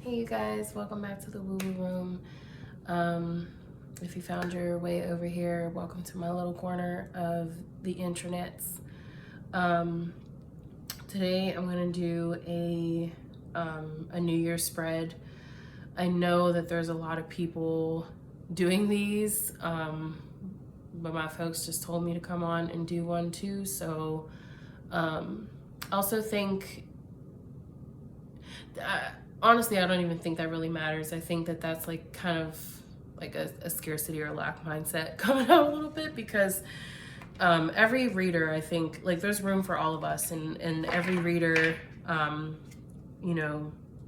Hey you guys, welcome back to the Woo Woo Room. If you found your way over here, welcome to my little corner of the intranets. Today I'm going to do a New Year's spread. I know that there's a lot of people doing these, but my folks just told me to come on and do one too. So also think honestly, I don't even think that really matters. I think that that's like kind of like a scarcity or lack mindset coming out a little bit, because every reader, I think, like, there's room for all of us, and every reader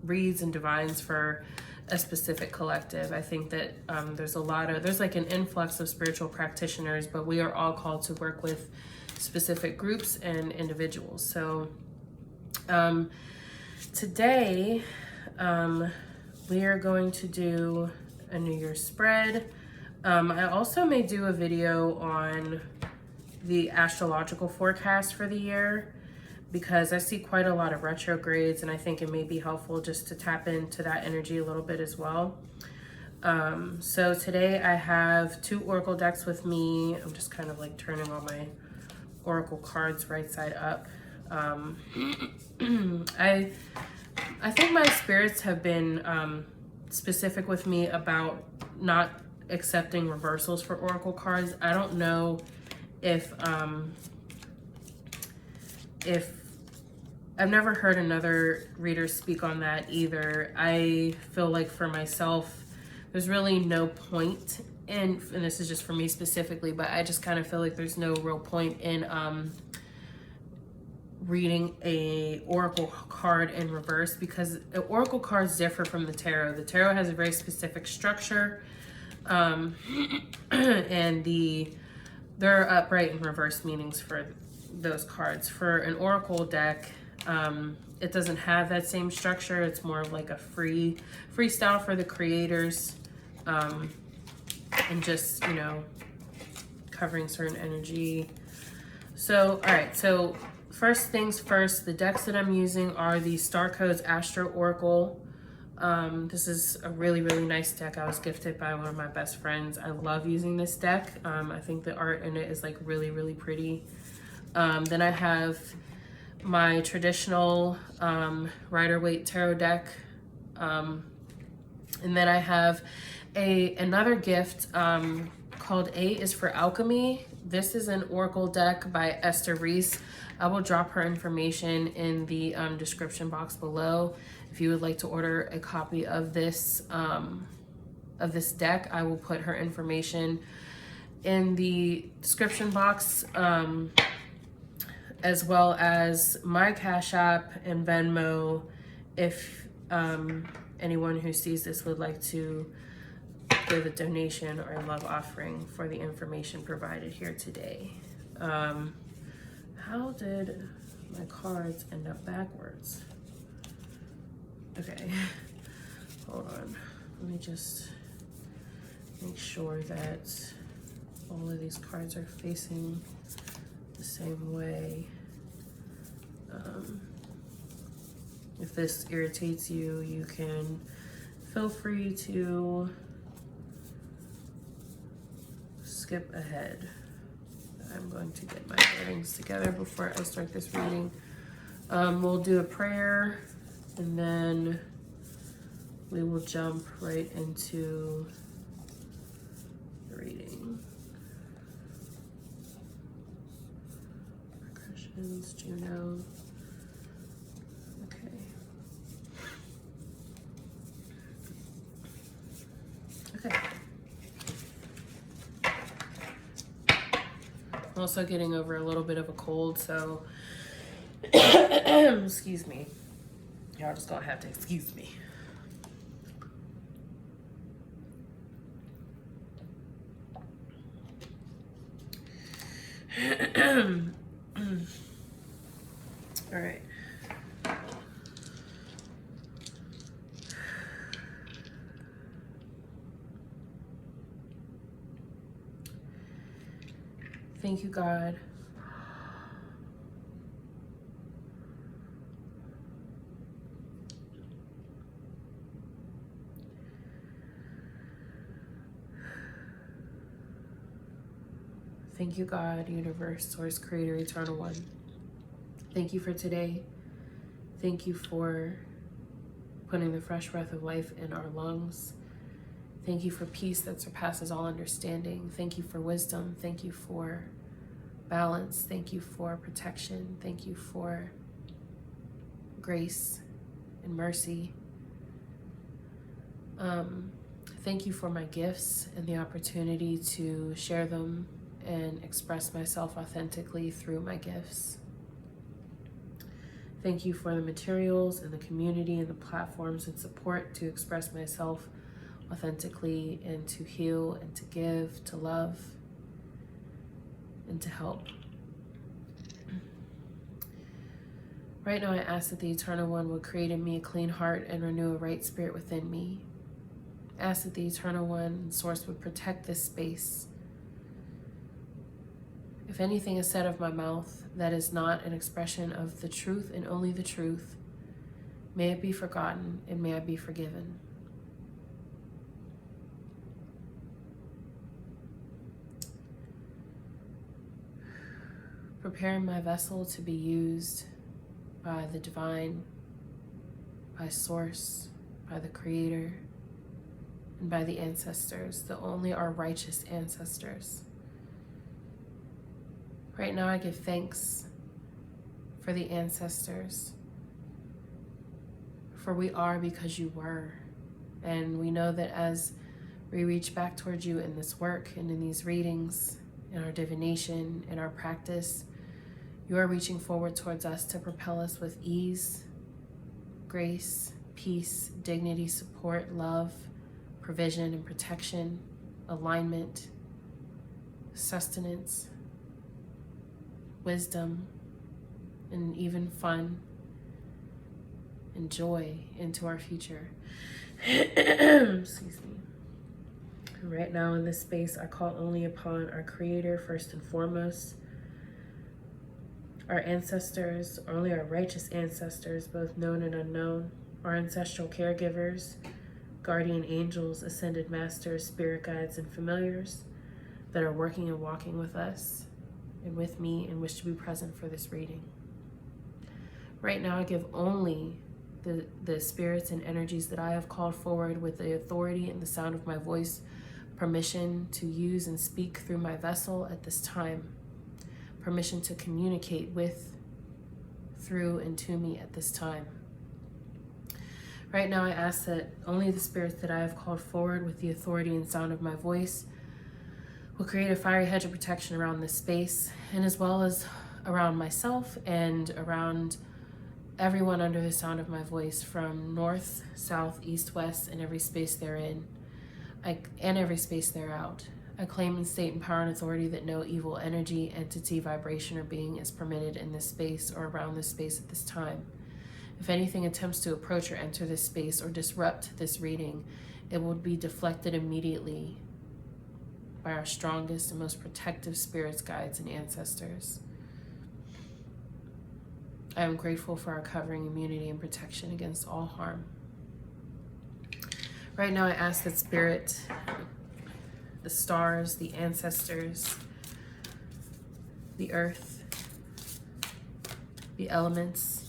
reads and divines for a specific collective. I think that there's like an influx of spiritual practitioners, but we are all called to work with specific groups and individuals. So today we are going to do a New Year's spread. I also may do a video on the astrological forecast for the year, because I see quite a lot of retrogrades, and I think it may be helpful just to tap into that energy a little bit as well. So today I have 2 oracle decks with me. I'm just kind of like turning all my oracle cards right side up. I think my spirits have been specific with me about not accepting reversals for oracle cards. I don't know if I've never heard another reader speak on that either. I feel like for myself, there's really no point in, and this is just for me specifically, but I just kind of feel like there's no real point in reading a oracle card in reverse, because oracle cards differ from the tarot. The tarot has a very specific structure, and there are upright and reverse meanings for those cards. For an oracle deck, it doesn't have that same structure. It's more of like a freestyle for the creators, and just, covering certain energy. So, all right, so first things first, the decks that I'm using are the Star Codes Astro Oracle. This is a really, really nice deck. I was gifted by one of my best friends. I love using this deck. I think the art in it is like really, really pretty. Then I have my traditional Rider-Waite Tarot deck. And then I have another gift called A is For Alchemy. This is an oracle deck by Esther Reese. I will drop her information in the description box below. If you would like to order a copy of this deck, I will put her information in the description box, as well as my Cash App and Venmo, if anyone who sees this would like to give a donation or a love offering for the information provided here today. How did my cards end up backwards? Okay, hold on. Let me just make sure that all of these cards are facing the same way. If this irritates you, you can feel free to skip ahead. I'm going to get my bearings together before I start this reading. We'll do a prayer, and then we will jump right into the reading. Regressions, Juno. Okay. Okay. I'm also getting over a little bit of a cold, so excuse me. Y'all just gonna have to excuse me. All right. Thank you, God. Thank you, God, universe, source, creator, eternal one. Thank you for today. Thank you for putting the fresh breath of life in our lungs. Thank you for peace that surpasses all understanding. Thank you for wisdom. Thank you for balance. Thank you for protection. Thank you for grace and mercy. Thank you for my gifts and the opportunity to share them and express myself authentically through my gifts. Thank you for the materials and the community and the platforms and support to express myself authentically and to heal and to give, to love, and to help. Right now, I ask that the Eternal One would create in me a clean heart and renew a right spirit within me. I ask that the Eternal One and Source would protect this space. If anything is said of my mouth that is not an expression of the truth and only the truth, may it be forgotten and may I be forgiven. Preparing my vessel to be used by the divine, by Source, by the Creator, and by the ancestors, the only our righteous ancestors. Right now, I give thanks for the ancestors, for we are because you were. And we know that as we reach back towards you in this work and in these readings, in our divination, in our practice, you are reaching forward towards us to propel us with ease, grace, peace, dignity, support, love, provision and protection, alignment, sustenance, wisdom, and even fun and joy into our future. Excuse me. Right now in this space, I call only upon our Creator first and foremost, our ancestors, only our righteous ancestors, both known and unknown, our ancestral caregivers, guardian angels, ascended masters, spirit guides, and familiars that are working and walking with us and with me and wish to be present for this reading. Right now, I give only the spirits and energies that I have called forward with the authority and the sound of my voice permission to use and speak through my vessel at this time. Permission to communicate with, through, and to me at this time. Right now, I ask that only the spirits that I have called forward with the authority and sound of my voice will create a fiery hedge of protection around this space, and as well as around myself and around everyone under the sound of my voice, from north, south, east, west, and every space therein, and every space thereout. I claim and state in power and authority that no evil energy, entity, vibration, or being is permitted in this space or around this space at this time. If anything attempts to approach or enter this space or disrupt this reading, it will be deflected immediately by our strongest and most protective spirits, guides, and ancestors. I am grateful for our covering, immunity, and protection against all harm. Right now, I ask that Spirit, the stars, the ancestors, the earth, the elements,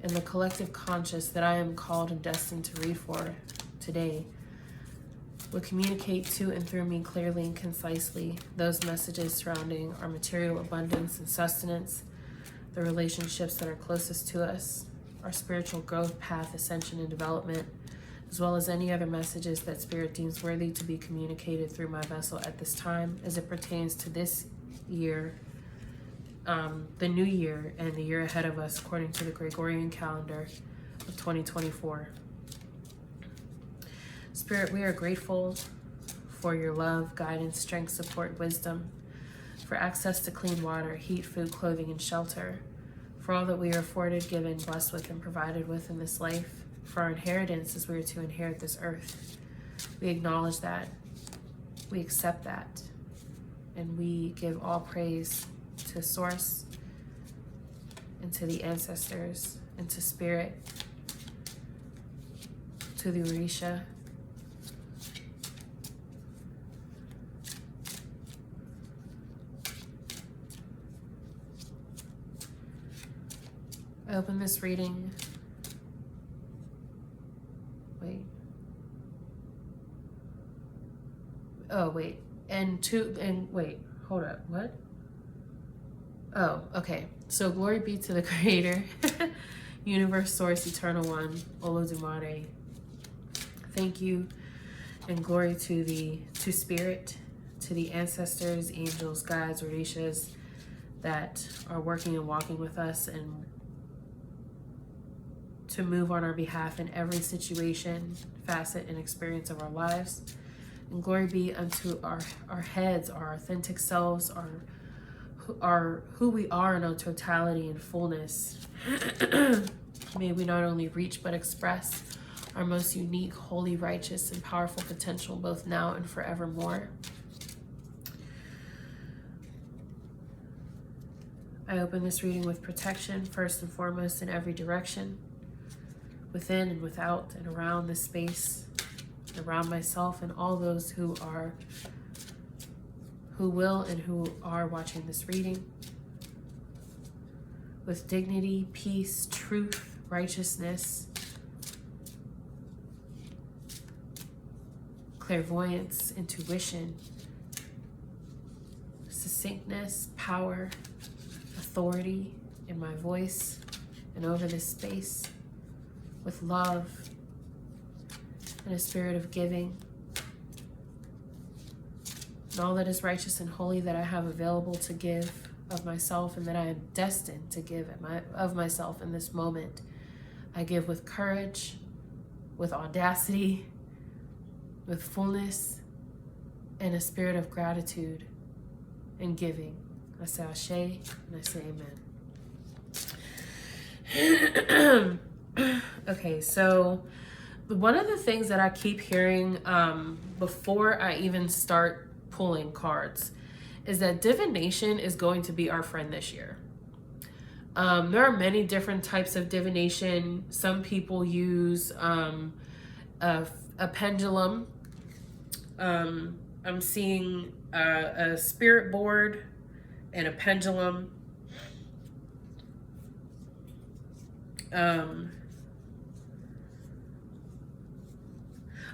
and the collective conscious that I am called and destined to read for today will communicate to and through me clearly and concisely those messages surrounding our material abundance and sustenance, the relationships that are closest to us, our spiritual growth path, ascension, and development, as well as any other messages that Spirit deems worthy to be communicated through my vessel at this time as it pertains to this year, the new year, and the year ahead of us according to the Gregorian calendar of 2024. Spirit, we are grateful for your love, guidance, strength, support, wisdom, for access to clean water, heat, food, clothing, and shelter, for all that we are afforded, given, blessed with, and provided with in this life, for our inheritance as we are to inherit this earth. We acknowledge that, we accept that, and we give all praise to Source, and to the ancestors, and to Spirit, to the Orisha, I open this reading. Wait. Oh, wait. Wait, hold up. What? Oh, okay. So glory be to the Creator, Universe, Source, Eternal One, Olodumare. Thank you, and glory to Spirit, to the ancestors, angels, guides, Orishas that are working and walking with us and to move on our behalf in every situation, facet, and experience of our lives. And glory be unto our heads, our authentic selves, our who we are in our totality and fullness. May we not only reach but express our most unique, holy, righteous, and powerful potential both now and forevermore. I open this reading with protection, first and foremost, in every direction, within and without and around this space, around myself and all those who will and who are watching this reading. With dignity, peace, truth, righteousness, clairvoyance, intuition, succinctness, power, authority in my voice and over this space, with love and a spirit of giving, and all that is righteous and holy that I have available to give of myself and that I am destined to give of myself in this moment. I give with courage, with audacity, with fullness, and a spirit of gratitude and giving. I say Ashe and I say Amen. Okay, so one of the things that I keep hearing before I even start pulling cards is that divination is going to be our friend this year. There are many different types of divination. Some people use a pendulum. I'm seeing a spirit board and a pendulum.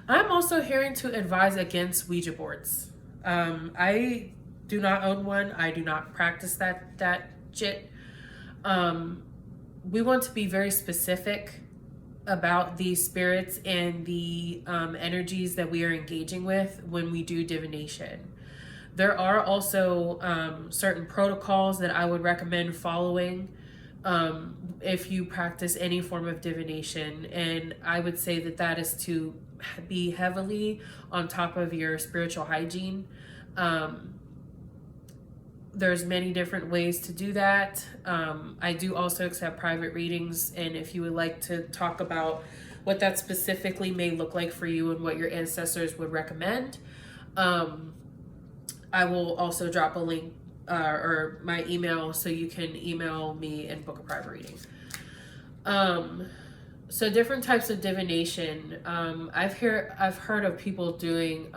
I'm also hearing to advise against Ouija boards. I do not own one. I do not practice that shit. We want to be very specific about these spirits and the energies that we are engaging with when we do divination. There are also certain protocols that I would recommend following if you practice any form of divination, and I would say that is to be heavily on top of your spiritual hygiene. There's many different ways to do that. I do also accept private readings, and if you would like to talk about what that specifically may look like for you and what your ancestors would recommend, I will also drop a link or my email so you can email me and book a private reading. So different types of divination. I've heard of people doing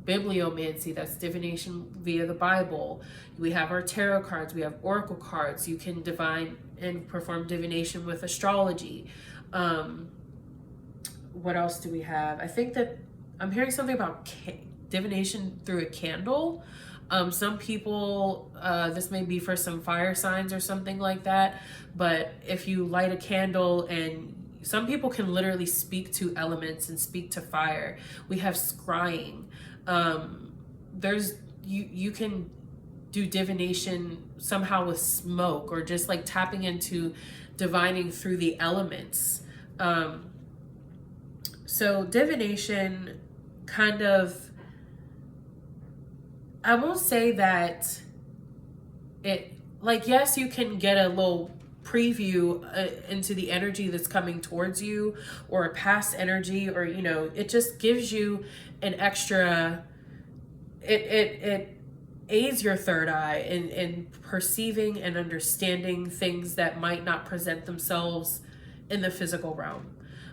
bibliomancy, that's divination via the Bible. We have our tarot cards, we have oracle cards. You can divine and perform divination with astrology. What else do we have? I think that I'm hearing something about divination through a candle. Some people, this may be for some fire signs or something like that, but if you light a candle, and some people can literally speak to elements and speak to fire. We have scrying. You can do divination somehow with smoke, or just like tapping into divining through the elements. So divination kind of, I won't say that it, like, yes, you can get a little preview into the energy that's coming towards you, or a past energy, or, you know, it just gives you an extra, it aids your third eye in perceiving and understanding things that might not present themselves in the physical realm.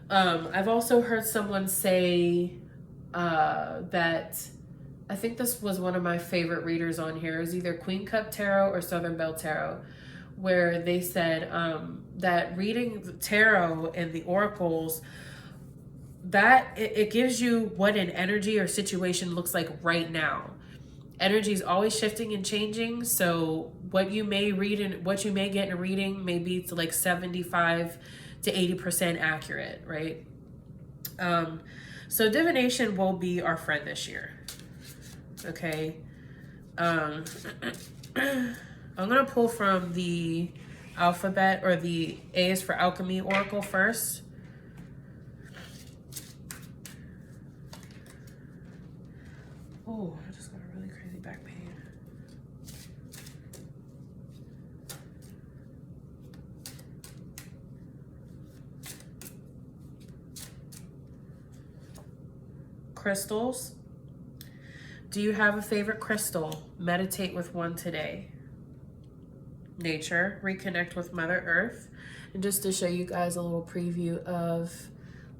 I've also heard someone say that, I think this was one of my favorite readers on here, is either Queen Cup Tarot or Southern Belle Tarot, where they said that reading the tarot and the oracles, that it gives you what an energy or situation looks like right now. Energy is always shifting and changing, so what you may read and what you may get in a reading may be to like 75 to 80% accurate, right? So divination will be our friend this year. Okay. I'm gonna pull from the alphabet, or the A is for Alchemy Oracle first. Oh, I just got a really crazy back pain. Crystals. Do you have a favorite crystal? Meditate with one today. Nature. Reconnect with Mother Earth. And just to show you guys a little preview of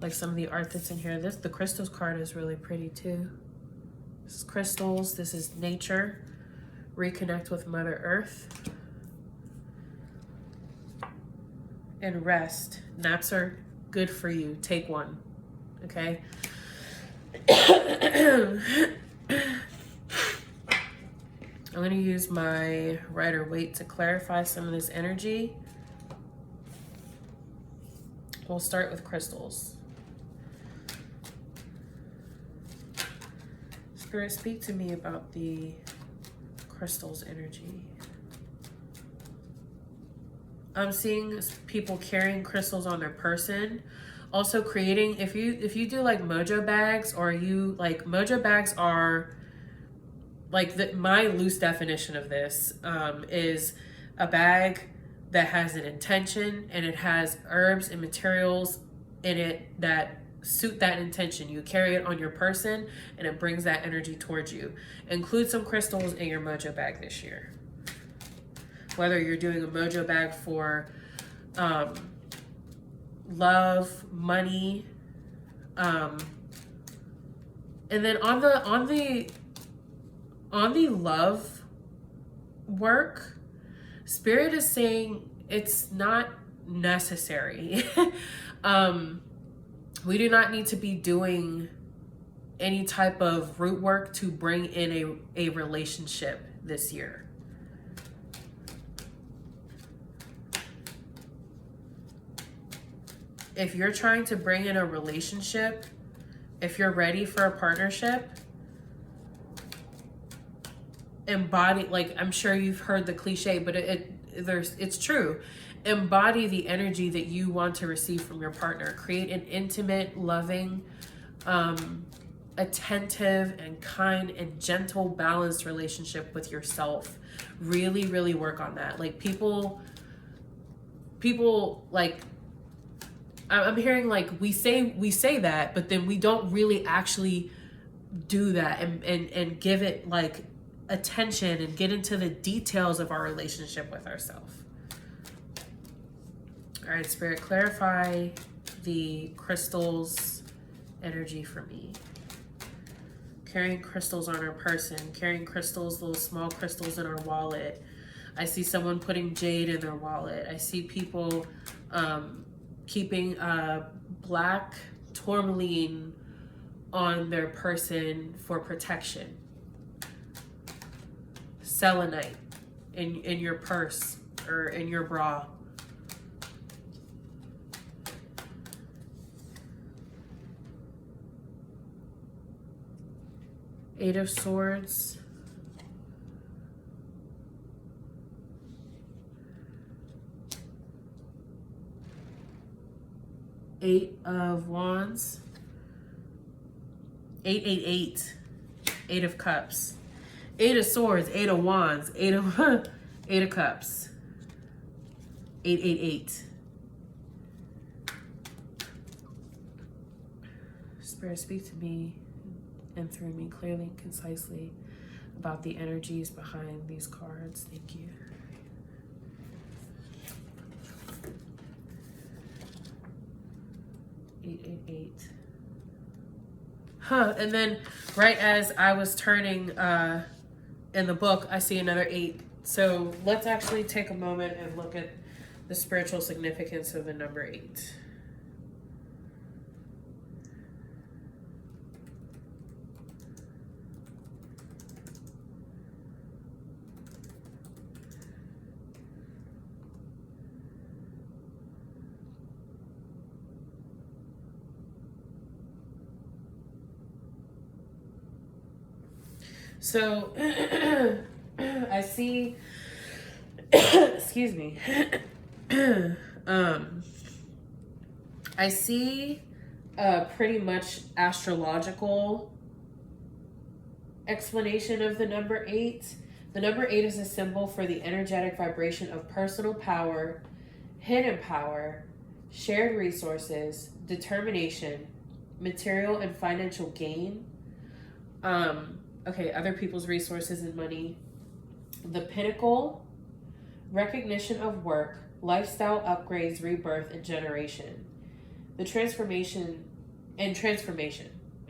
like some of the art that's in here. The crystals card is really pretty too. This is crystals. This is nature. Reconnect with Mother Earth. And rest. Naps are good for you. Take one. Okay. I'm going to use my Rider-Waite to clarify some of this energy. We'll start with crystals. Spirit, speak to me about the crystals energy. I'm seeing people carrying crystals on their person. Also creating, if you do like mojo bags, or you like mojo bags are like my loose definition of this is a bag that has an intention and it has herbs and materials in it that suit that intention. You carry it on your person and it brings that energy towards you. Include some crystals in your mojo bag this year. Whether you're doing a mojo bag for love, money, and then on the love work, Spirit is saying it's not necessary. We do not need to be doing any type of root work to bring in a relationship this year. If you're trying to bring in a relationship, if you're ready for a partnership, embody, like I'm sure you've heard the cliche, but it's true. Embody the energy that you want to receive from your partner. Create an intimate, loving, attentive and kind and gentle, balanced relationship with yourself. Really, really work on that. Like people like, I'm hearing like we say that, but then we don't really actually do that and give it like attention and get into the details of our relationship with ourselves. All right, Spirit, clarify the crystals energy for me. Carrying crystals on our person, carrying crystals, little small crystals in our wallet. I see someone putting jade in their wallet. I see people keeping black tourmaline on their person for protection. Selenite in your purse or in your bra. Eight of Swords. Eight of Wands. 888. Eight of Cups. Eight of Swords. Eight of Wands. Eight of Cups. 888. Spirit, speak to me and through me clearly and concisely about the energies behind these cards. Thank you. And then right as I was turning in the book, I see another 8 So let's actually take a moment and look at the spiritual significance of the number 8. So I see, excuse me. I see a pretty much astrological explanation of the number 8. The number 8 is a symbol for the energetic vibration of personal power, hidden power, shared resources, determination, material and financial gain. Other people's resources and money. The pinnacle, recognition of work, lifestyle upgrades, rebirth, and generation. The transformation.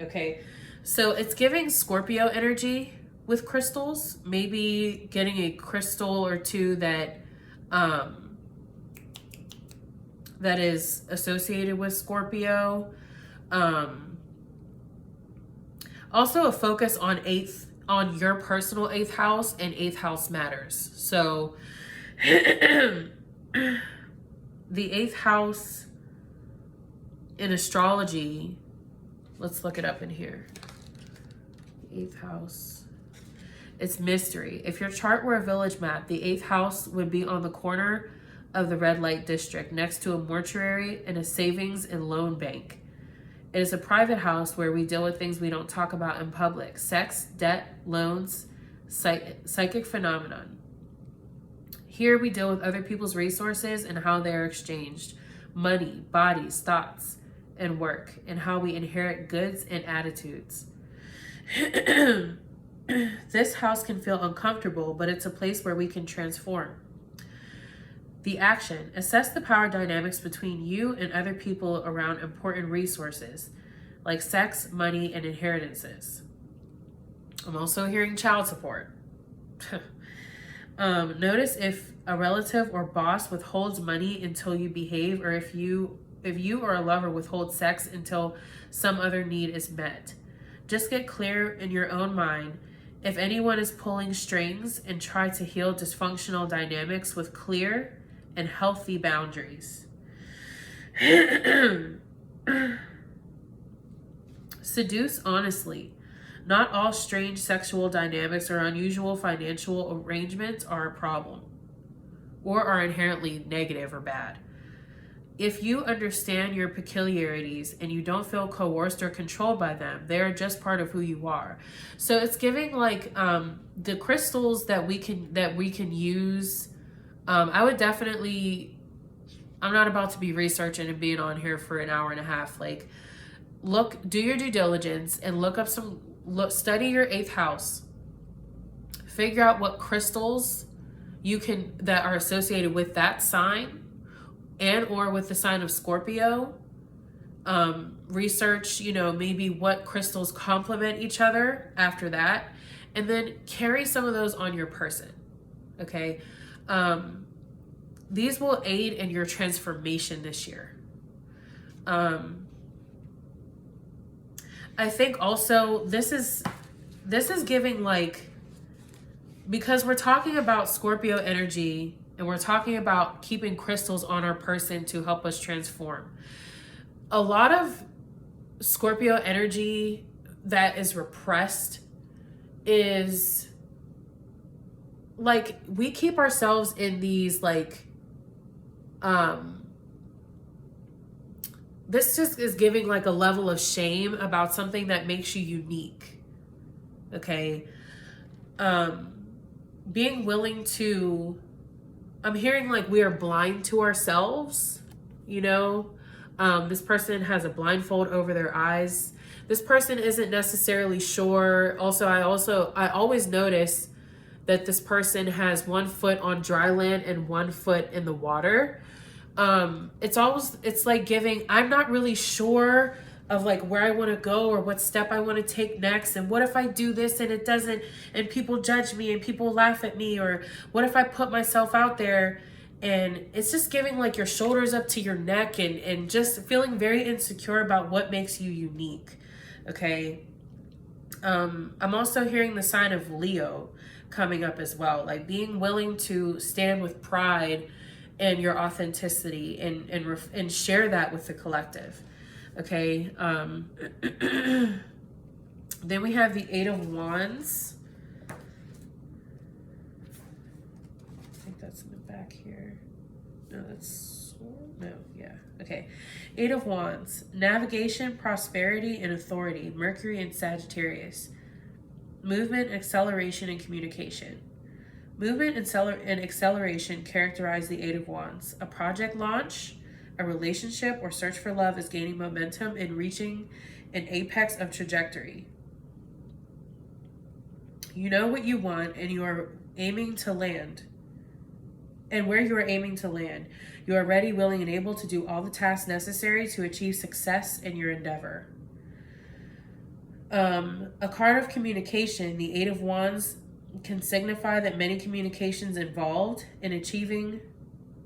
Okay, so it's giving Scorpio energy with crystals. Maybe getting a crystal or two that that is associated with Scorpio. Also a focus on your personal 8th house, and 8th house matters. So the 8th house in astrology, let's look it up in here. 8th house, it's mystery. If your chart were a village map, the 8th house would be on the corner of the red light district next to a mortuary and a savings and loan bank. It is a private house where we deal with things we don't talk about in public: sex, debt, loans, psychic phenomenon. Here we deal with other people's resources and how they are exchanged, money, bodies, thoughts, and work, and how we inherit goods and attitudes. This house can feel uncomfortable, but it's a place where we can transform. The action: assess the power dynamics between you and other people around important resources like sex, money, and inheritances. I'm also hearing child support. Notice if a relative or boss withholds money until you behave, or if you or a lover withholds sex until some other need is met. Just get clear in your own mind if anyone is pulling strings, and try to heal dysfunctional dynamics with clear and healthy boundaries. Seduce honestly. Not all strange sexual dynamics or unusual financial arrangements are a problem or are inherently negative or bad. If you understand your peculiarities and you don't feel coerced or controlled by them, they are just part of who you are. So it's giving like the crystals that we can use. I would definitely, I'm not about to be researching and being on here for an hour and a half. Like, do your due diligence and study your 8th house. Figure out what crystals that are associated with that sign and or with the sign of Scorpio. Research, maybe what crystals complement each other after that. And then carry some of those on your person. Okay. These will aid in your transformation this year. I think also this is giving because we're talking about Scorpio energy and we're talking about keeping crystals on our person to help us transform. A lot of Scorpio energy that is repressed is we keep ourselves in these this just is giving a level of shame about something that makes you unique. Okay. Being willing to, I'm hearing we are blind to ourselves, this person has a blindfold over their eyes. This person isn't necessarily sure. I always notice that this person has one foot on dry land and one foot in the water. It's like giving, I'm not really sure like where I want to go or what step I want to take next. And what if I do this and it doesn't, and people judge me and people laugh at me? Or what if I put myself out there and it's just giving like your shoulders up to your neck and just feeling very insecure about what makes you unique. Okay. I'm also hearing the sign of Leo coming up as well, like being willing to stand with pride and your authenticity and share that with the collective. Okay. Then we have the Eight of Wands. I think that's in the back here. No, yeah. Okay. Eight of Wands. Navigation, prosperity, and authority. Mercury and Sagittarius. Movement, acceleration, and communication. Movement and acceleration characterize the Eight of Wands. A project launch, a relationship, or search for love is gaining momentum and reaching an apex of trajectory. You know what you want and you are aiming to land. And where you are aiming to land, you are ready, willing, and able to do all the tasks necessary to achieve success in your endeavor. A card of communication, the Eight of Wands, can signify that many communications involved in achieving,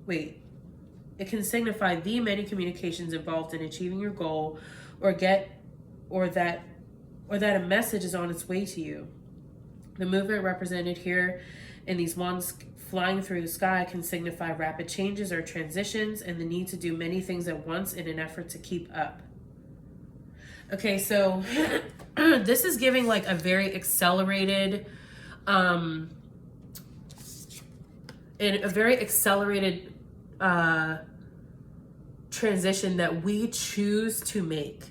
it can signify the many communications involved in achieving your goal or that a message is on its way to you. The movement represented here in these wands flying through the sky can signify rapid changes or transitions and the need to do many things at once in an effort to keep up. Okay, so this is giving like a very accelerated transition that we choose to make.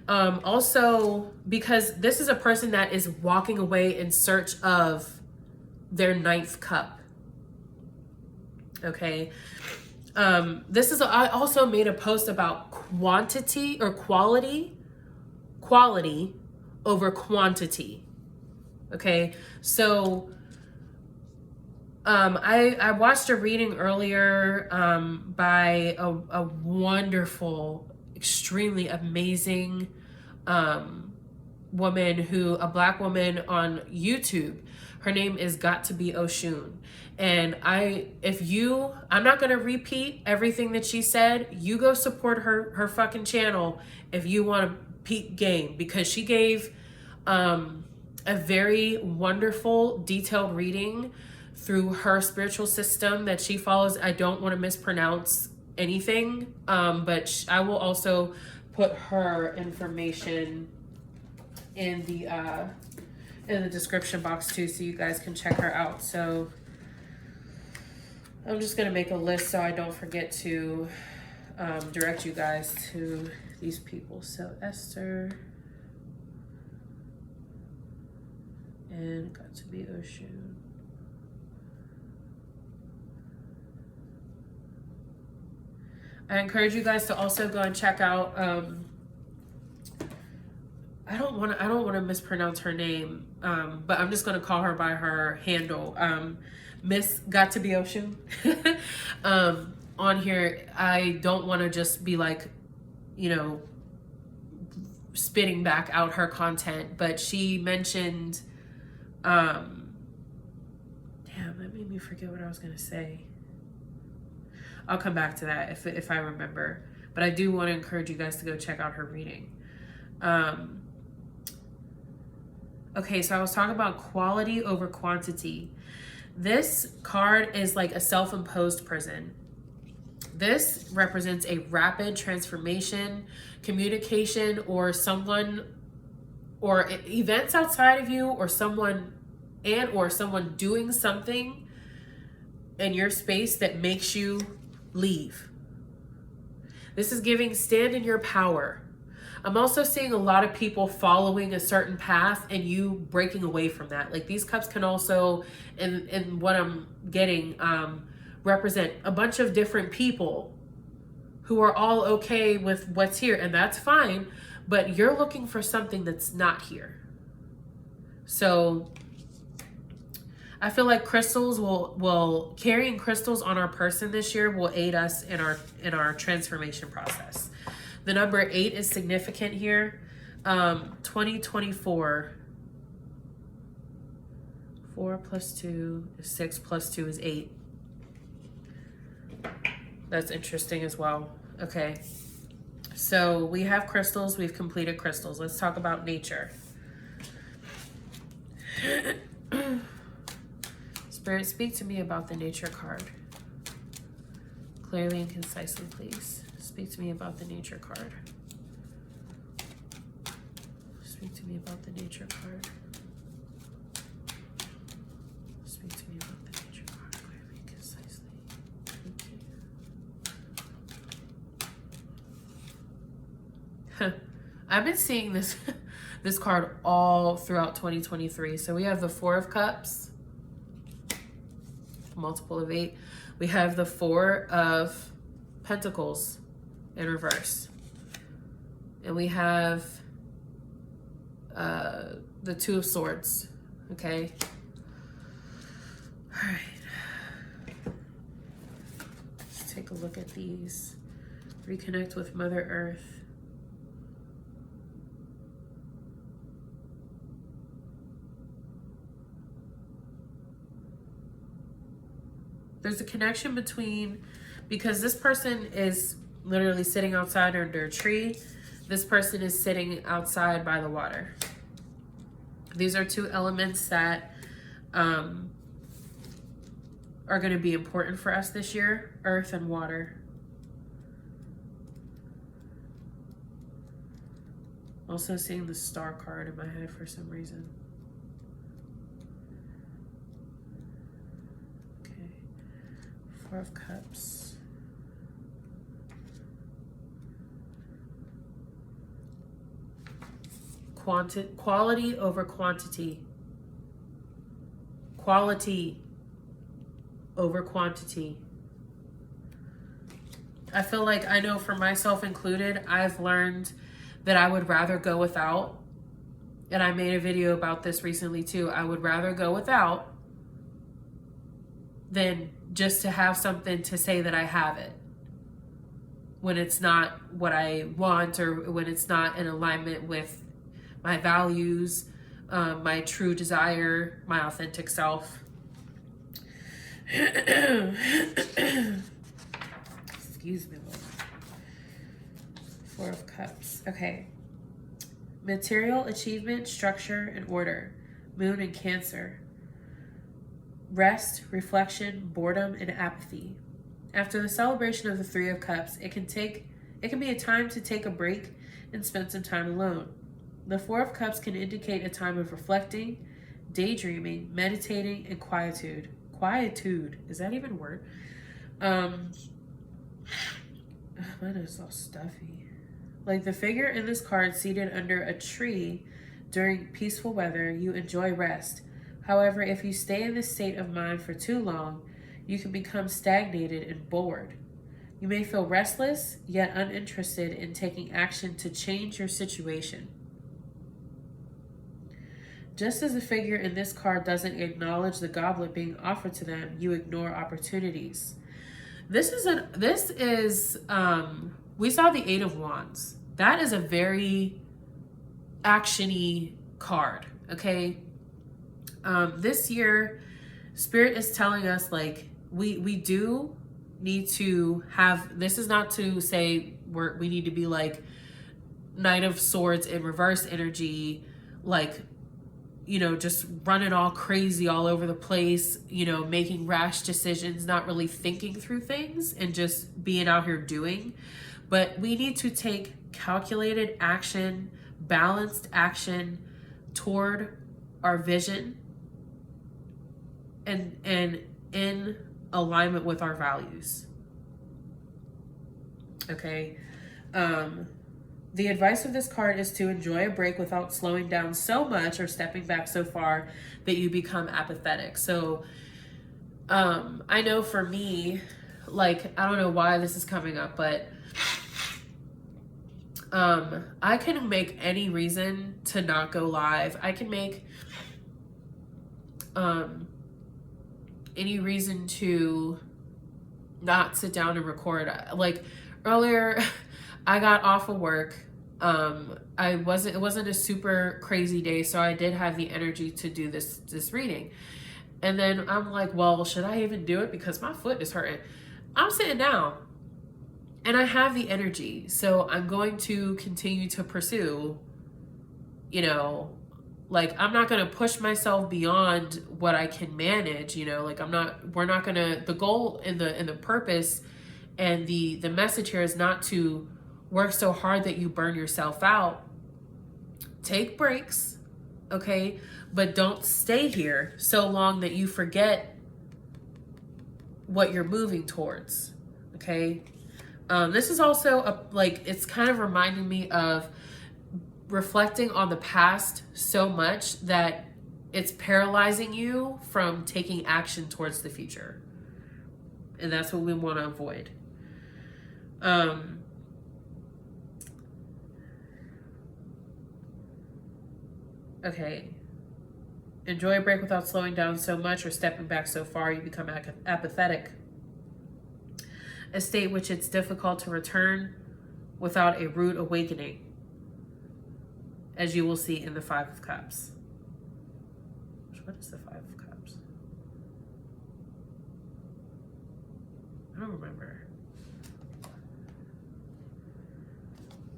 Also, because this is a person that is walking away in search of their ninth cup. Okay. I also made a post about quantity or quality over quantity. Okay. So, I watched a reading earlier, by a wonderful, extremely amazing, woman a black woman on YouTube. Her name is Got to Be Oshun. And I'm not going to repeat everything that she said. You go support her fucking channel if you want to peak game, because she gave, a very wonderful, detailed reading through her spiritual system that she follows. I don't want to mispronounce anything, but I will also put her information in the description box too, so you guys can check her out. So I'm just gonna make a list so I don't forget to direct you guys to these people. So Esther and Got to Be Oshun. I encourage you guys to also go and check out, I don't want to mispronounce her name, but I'm just going to call her by her handle, Miss Got to Be Oshun. On here, I don't want to just be like, spitting back out her content, but she mentioned, damn, that made me forget what I was going to say. I'll come back to that if I remember. But I do want to encourage you guys to go check out her reading. Okay, so I was talking about quality over quantity. This card is like a self-imposed prison. This represents a rapid transformation, communication, or events outside of you, or someone doing something in your space that makes you leave. This is giving stand in your power. I'm also seeing a lot of people following a certain path and you breaking away from that. Like these cups can also, in what I'm getting, represent a bunch of different people who are all okay with what's here, and that's fine, but you're looking for something that's not here. So I feel like crystals carrying crystals on our person this year will aid us in our transformation process. The number 8 is significant here. 2024. 4 plus 2 is 6 plus 2 is 8. That's interesting as well. Okay. So we have crystals. We've completed crystals. Let's talk about nature. Spirit, speak to me about the nature card. Clearly and concisely, please. Speak to me about the nature card. Speak to me about the nature card. Speak to me about the nature card. Clearly and concisely. Thank you. I've been seeing this this card all throughout 2023. So we have the 4 of Cups, multiple of 8. We have the 4 of Pentacles in reverse. And we have the 2 of Swords. Okay. All right. Let's take a look at these. Reconnect with Mother Earth. There's a connection between, because this person is literally sitting outside under a tree. This person is sitting outside by the water. These are 2 elements that are going to be important for us this year, earth and water. Also seeing the Star card in my head for some reason. Okay. 4 of Cups. Quality over quantity. Quality over quantity. I feel like, I know for myself included, I've learned that I would rather go without. And I made a video about this recently too. I would rather go without than just to have something to say that I have it, when it's not what I want, or when it's not in alignment with my values, my true desire, my authentic self. Excuse me. 4 of Cups. Okay. Material, achievement, structure, and order. Moon and Cancer. Rest, reflection, boredom, and apathy. After the celebration of the 3 of Cups, it can be a time to take a break and spend some time alone. The 4 of Cups can indicate a time of reflecting, daydreaming, meditating, and quietude. Quietude. Is that even a word? Mine is all stuffy. Like the figure in this card seated under a tree during peaceful weather, you enjoy rest. However, if you stay in this state of mind for too long, you can become stagnated and bored. You may feel restless, yet uninterested in taking action to change your situation. Just as the figure in this card doesn't acknowledge the goblet being offered to them, you ignore opportunities. We saw the 8 of Wands. That is a very action-y card, okay? This year, Spirit is telling us, like, we do need to have, this is not to say we need to be like Knight of Swords in reverse energy, like, you know, just running all crazy all over the place, you know, making rash decisions, not really thinking through things and just being out here doing. But we need to take calculated action, balanced action toward our vision and in alignment with our values. Okay. The advice of this card is to enjoy a break without slowing down so much or stepping back so far that you become apathetic. So I know for me, like, I don't know why this is coming up, but I can make any reason to not go live. I can make any reason to not sit down and record. Like earlier, I got off of work. It wasn't a super crazy day, so I did have the energy to do this reading. And then I'm like, well, should I even do it? Because my foot is hurting. I'm sitting down and I have the energy. So I'm going to continue to pursue, like, I'm not going to push myself beyond what I can manage, like we're not going to, the goal and the purpose and the message here is not to work so hard that you burn yourself out. Take breaks, okay? But don't stay here so long that you forget what you're moving towards, okay? This is also it's kind of reminding me of reflecting on the past so much that it's paralyzing you from taking action towards the future. And that's what we want to avoid. Okay. Enjoy a break without slowing down so much or stepping back so far you become apathetic. A state which it's difficult to return without a rude awakening, as you will see in the Five of Cups. What is the Five of Cups? I don't remember.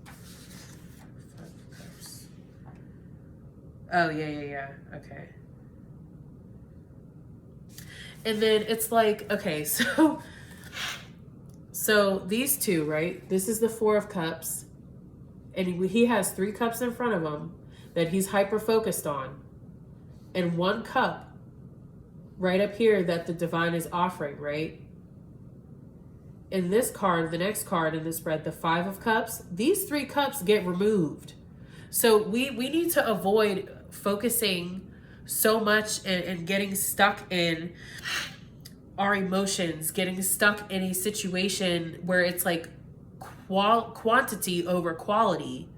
Five of Cups. Oh, yeah. Okay. And then it's like, okay, so these two, right? This is the Four of Cups. And he has 3 cups in front of him that he's hyper-focused on. And 1 cup right up here that the divine is offering, right? In this card, the next card in this spread, the Five of Cups, these 3 cups get removed. So we need to avoid focusing so much and getting stuck in our emotions, getting stuck in a situation where it's like quantity over quality.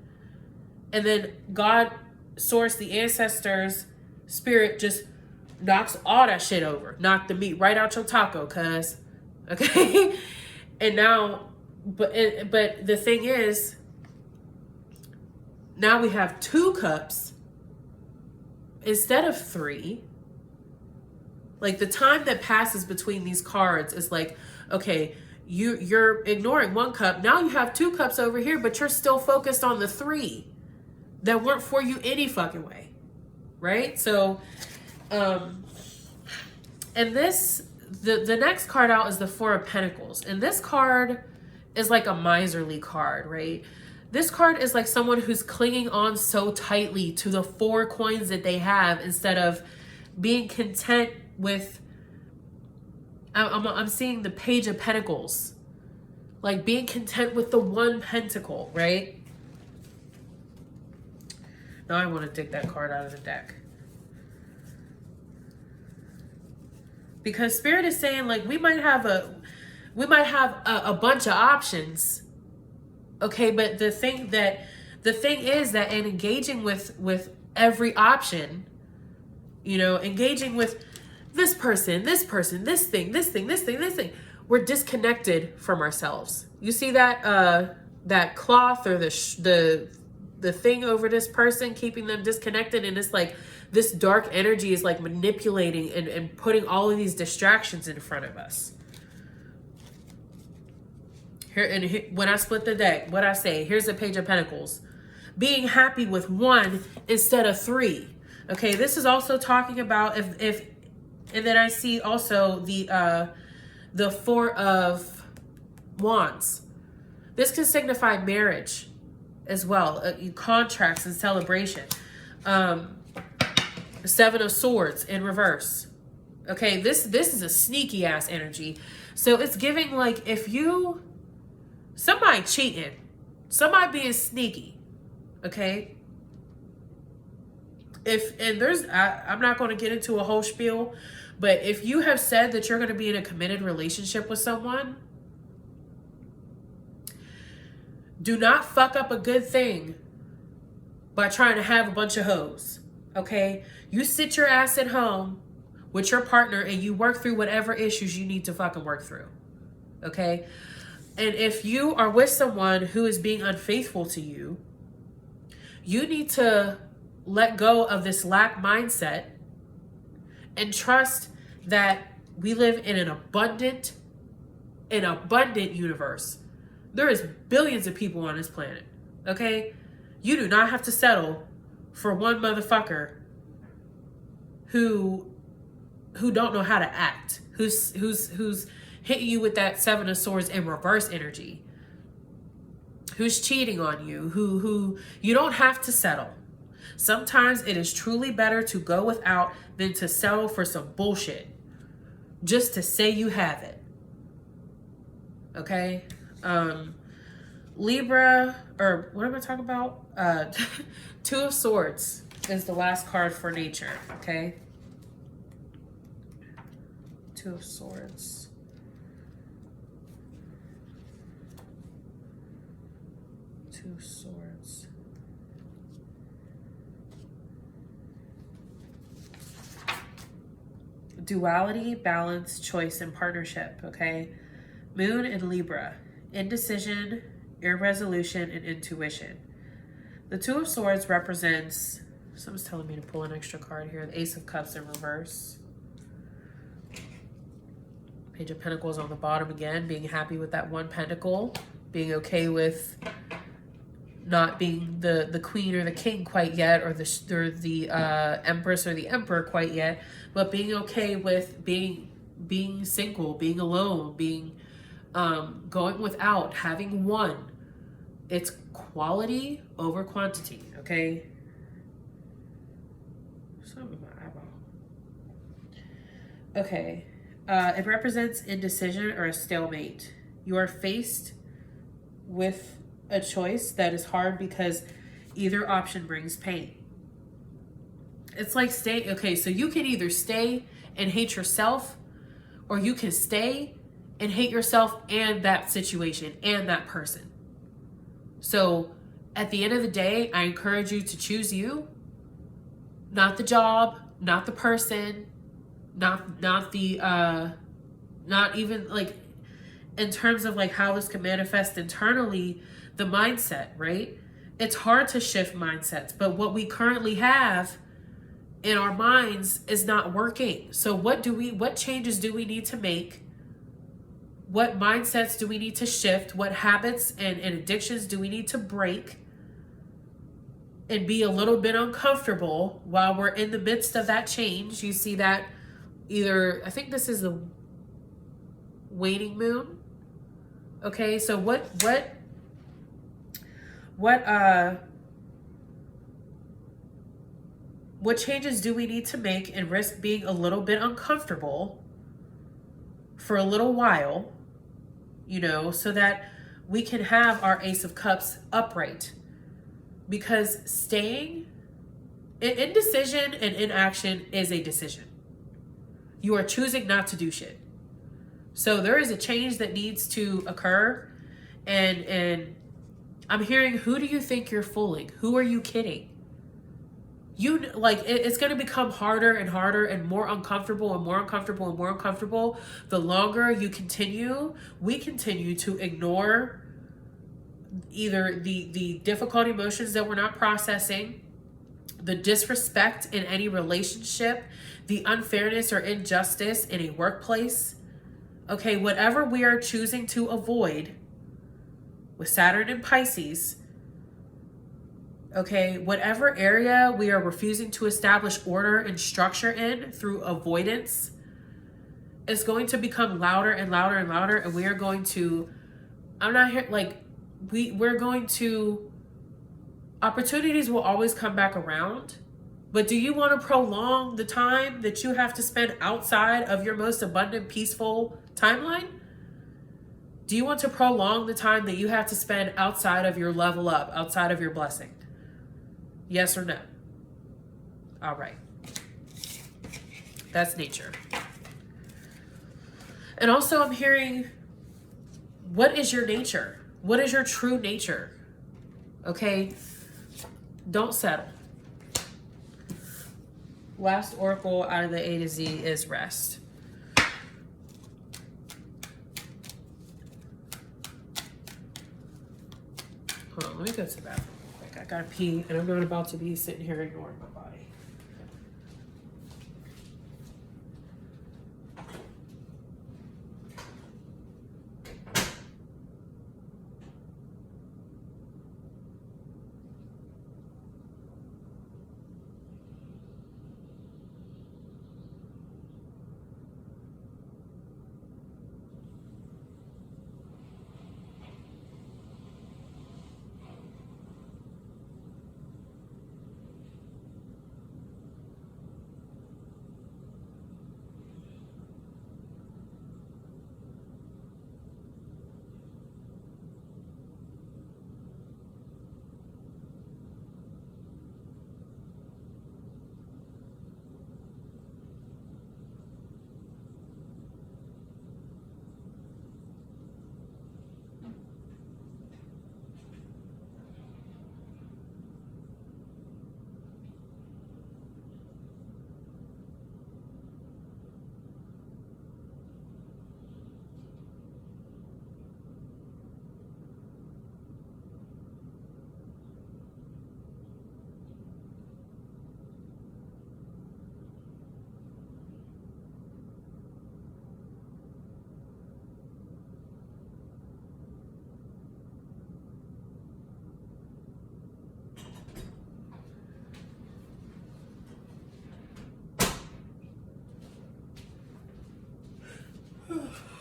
And then God, source, the ancestors, spirit just knocks all that shit over. Knock the meat right out your taco, cuz. Okay? And now, but the thing is, now we have 2 cups instead of 3. Like, the time that passes between these cards is like, okay, you're ignoring 1 cup. Now you have 2 cups over here, but you're still focused on the 3 that weren't for you any fucking way. Right? So, and this, the next card out is the Four of Pentacles. And this card is like a miserly card, right? This card is like someone who's clinging on so tightly to the 4 coins that they have instead of being content with, I'm seeing the Page of Pentacles, like being content with the 1 pentacle, right? Now I want to dig that card out of the deck. Because Spirit is saying, like, we might have a bunch of options. Okay, but the thing is that in engaging with every option, engaging with this person, this thing, we're disconnected from ourselves. You see that cloth or the thing over this person, keeping them disconnected, and it's like this dark energy is like manipulating and putting all of these distractions in front of us. Here, when I split the deck, what I say, here's the Page of Pentacles. Being happy with 1 instead of 3. Okay, this is also talking about if and then I see also the Four of Wands. This can signify marriage as well, contracts and celebration. Seven of Swords in reverse. Okay, this is a sneaky ass energy. So it's giving like somebody cheating, somebody being sneaky. Okay. I'm not going to get into a whole spiel, but if you have said that you're going to be in a committed relationship with someone, do not fuck up a good thing by trying to have a bunch of hoes. Okay? You sit your ass at home with your partner and you work through whatever issues you need to fucking work through. Okay? And if you are with someone who is being unfaithful to you, you need to let go of this lack mindset and trust that we live in an abundant universe. There is billions of people on this planet, okay? You do not have to settle for one motherfucker who don't know how to act, who's hitting you with that Seven of Swords in reverse energy, who's cheating on you, who you don't have to settle. Sometimes it is truly better to go without than to settle for some bullshit just to say you have it. Okay? Libra, or what am I talking about? Two of Swords is the last card for nature, okay? Two of Swords. Two of Swords. Duality, balance, choice, and partnership, okay? Moon and Libra. Indecision, irresolution, and intuition. The Two of Swords represents, someone's telling me to pull an extra card here, the Ace of Cups in reverse. Page of Pentacles on the bottom again, being happy with that one pentacle, being okay with not being the queen or the king quite yet, or the empress or the emperor quite yet, but being okay with being single, being alone, being going without, having one. It's quality over quantity, okay? Something in my eyeball. Okay. It represents indecision or a stalemate. You are faced with a choice that is hard because either option brings pain. It's like okay, so you can either stay and hate yourself, or you can stay and hate yourself and that situation and that person. So at the end of the day, I encourage you to choose you, not the job, not the person, not even like in terms of like how this can manifest internally, the mindset, right? It's hard to shift mindsets, but what we currently have in our minds is not working. So what changes do we need to make? What mindsets do we need to shift? What habits and addictions do we need to break and be a little bit uncomfortable while we're in the midst of that change? You see that either, I think this is the waning moon. Okay, so what changes do we need to make and risk being a little bit uncomfortable for a little while, so that we can have our Ace of Cups upright? Because staying in indecision and inaction is a decision. You are choosing not to do shit. So there is a change that needs to occur, and I'm hearing, who do you think you're fooling? Who are you kidding? It's going to become harder and harder and more uncomfortable and more uncomfortable and more uncomfortable the longer we continue to ignore either the difficult emotions that we're not processing, the disrespect in any relationship, the unfairness or injustice in a workplace. Okay, whatever we are choosing to avoid with Saturn and Pisces, okay, whatever area we are refusing to establish order and structure in through avoidance is going to become louder and louder and louder, and we are going to, we're going to, opportunities will always come back around, but do you want to prolong the time that you have to spend outside of your most abundant, peaceful timeline? Do you want to prolong the time that you have to spend outside of your level up, outside of your blessing? Yes or no? All right. That's nature. And also I'm hearing, what is your nature? What is your true nature? Okay? Don't settle. Last oracle out of the A to Z is rest. Hold on, let me go to the bathroom real quick. I gotta pee, and I'm not about to be sitting here ignoring my body.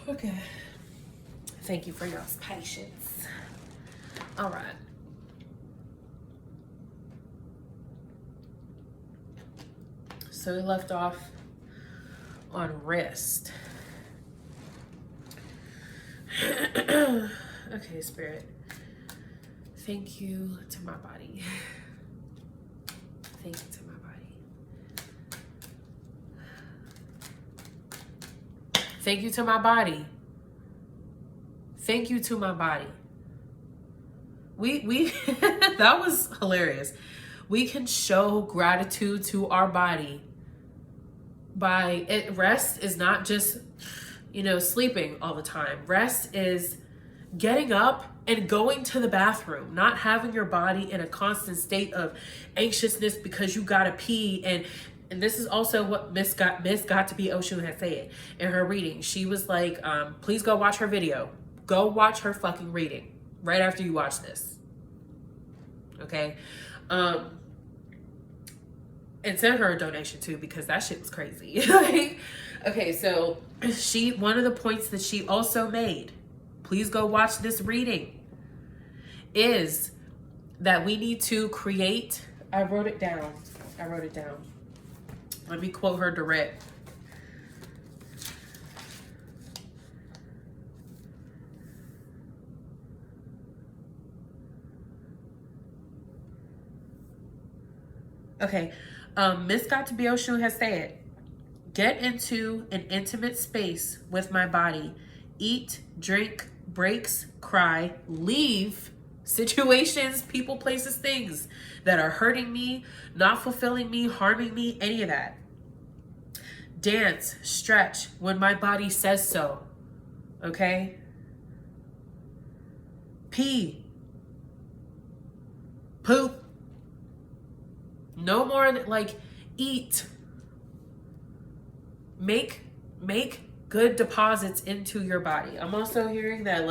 Okay. Thank you for y'all's patience. All right. So we left off on wrist. Okay, Spirit. Thank you to my body. Thank you to my body. Thank you to my body. Thank you to my body. We that was hilarious. We can show gratitude to our body by it. Rest is not just, sleeping all the time. Rest is getting up and going to the bathroom, not having your body in a constant state of anxiousness because you gotta pee. And this is also what Miss Got to Be Oshun had said in her reading. She was like, please go watch her video. Go watch her fucking reading right after you watch this. Okay? And send her a donation too, because that shit was crazy. Okay, so one of the points that she also made, please go watch this reading, is that we need to create, I wrote it down. Let me quote her direct. Okay, Miss Got to Be Oshun has said, get into an intimate space with my body. Eat, drink, breaks, cry, leave situations, people, places, things that are hurting me, not fulfilling me, harming me, any of that. Dance, stretch when my body says so. Okay? Pee. Poop. No more eat. Make good deposits into your body. I'm also hearing that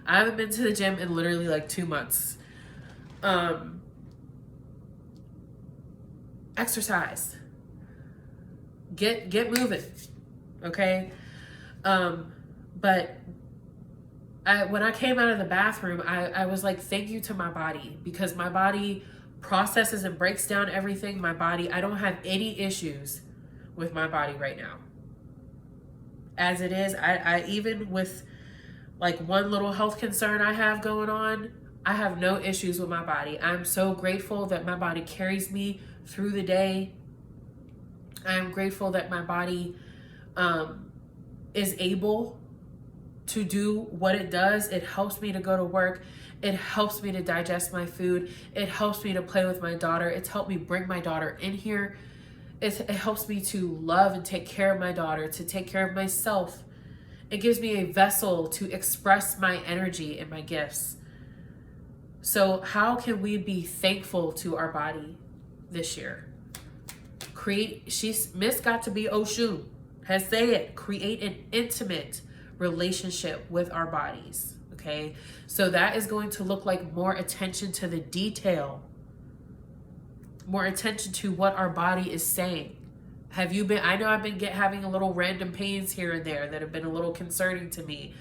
I haven't been to the gym in literally 2 months. Exercise. Get moving. Okay? But when I came out of the bathroom, I was like, thank you to my body, because my body processes and breaks down everything. I don't have any issues with my body right now. As it is, I even with one little health concern I have going on, I have no issues with my body. I'm so grateful that my body carries me through the day. I am grateful that my body is able to do what it does. It helps me to go to work. It helps me to digest my food. It helps me to play with my daughter. It's helped me bring my daughter in here. It helps me to love and take care of my daughter, to take care of myself. It gives me a vessel to express my energy and my gifts. So how can we be thankful to our body this year? Miss got to be Oshun has said, create an intimate relationship with our bodies. Okay, so that is going to look like more attention to the detail, more attention to what our body is saying. Have you been, I know I've been having a little random pains here and there that have been a little concerning to me.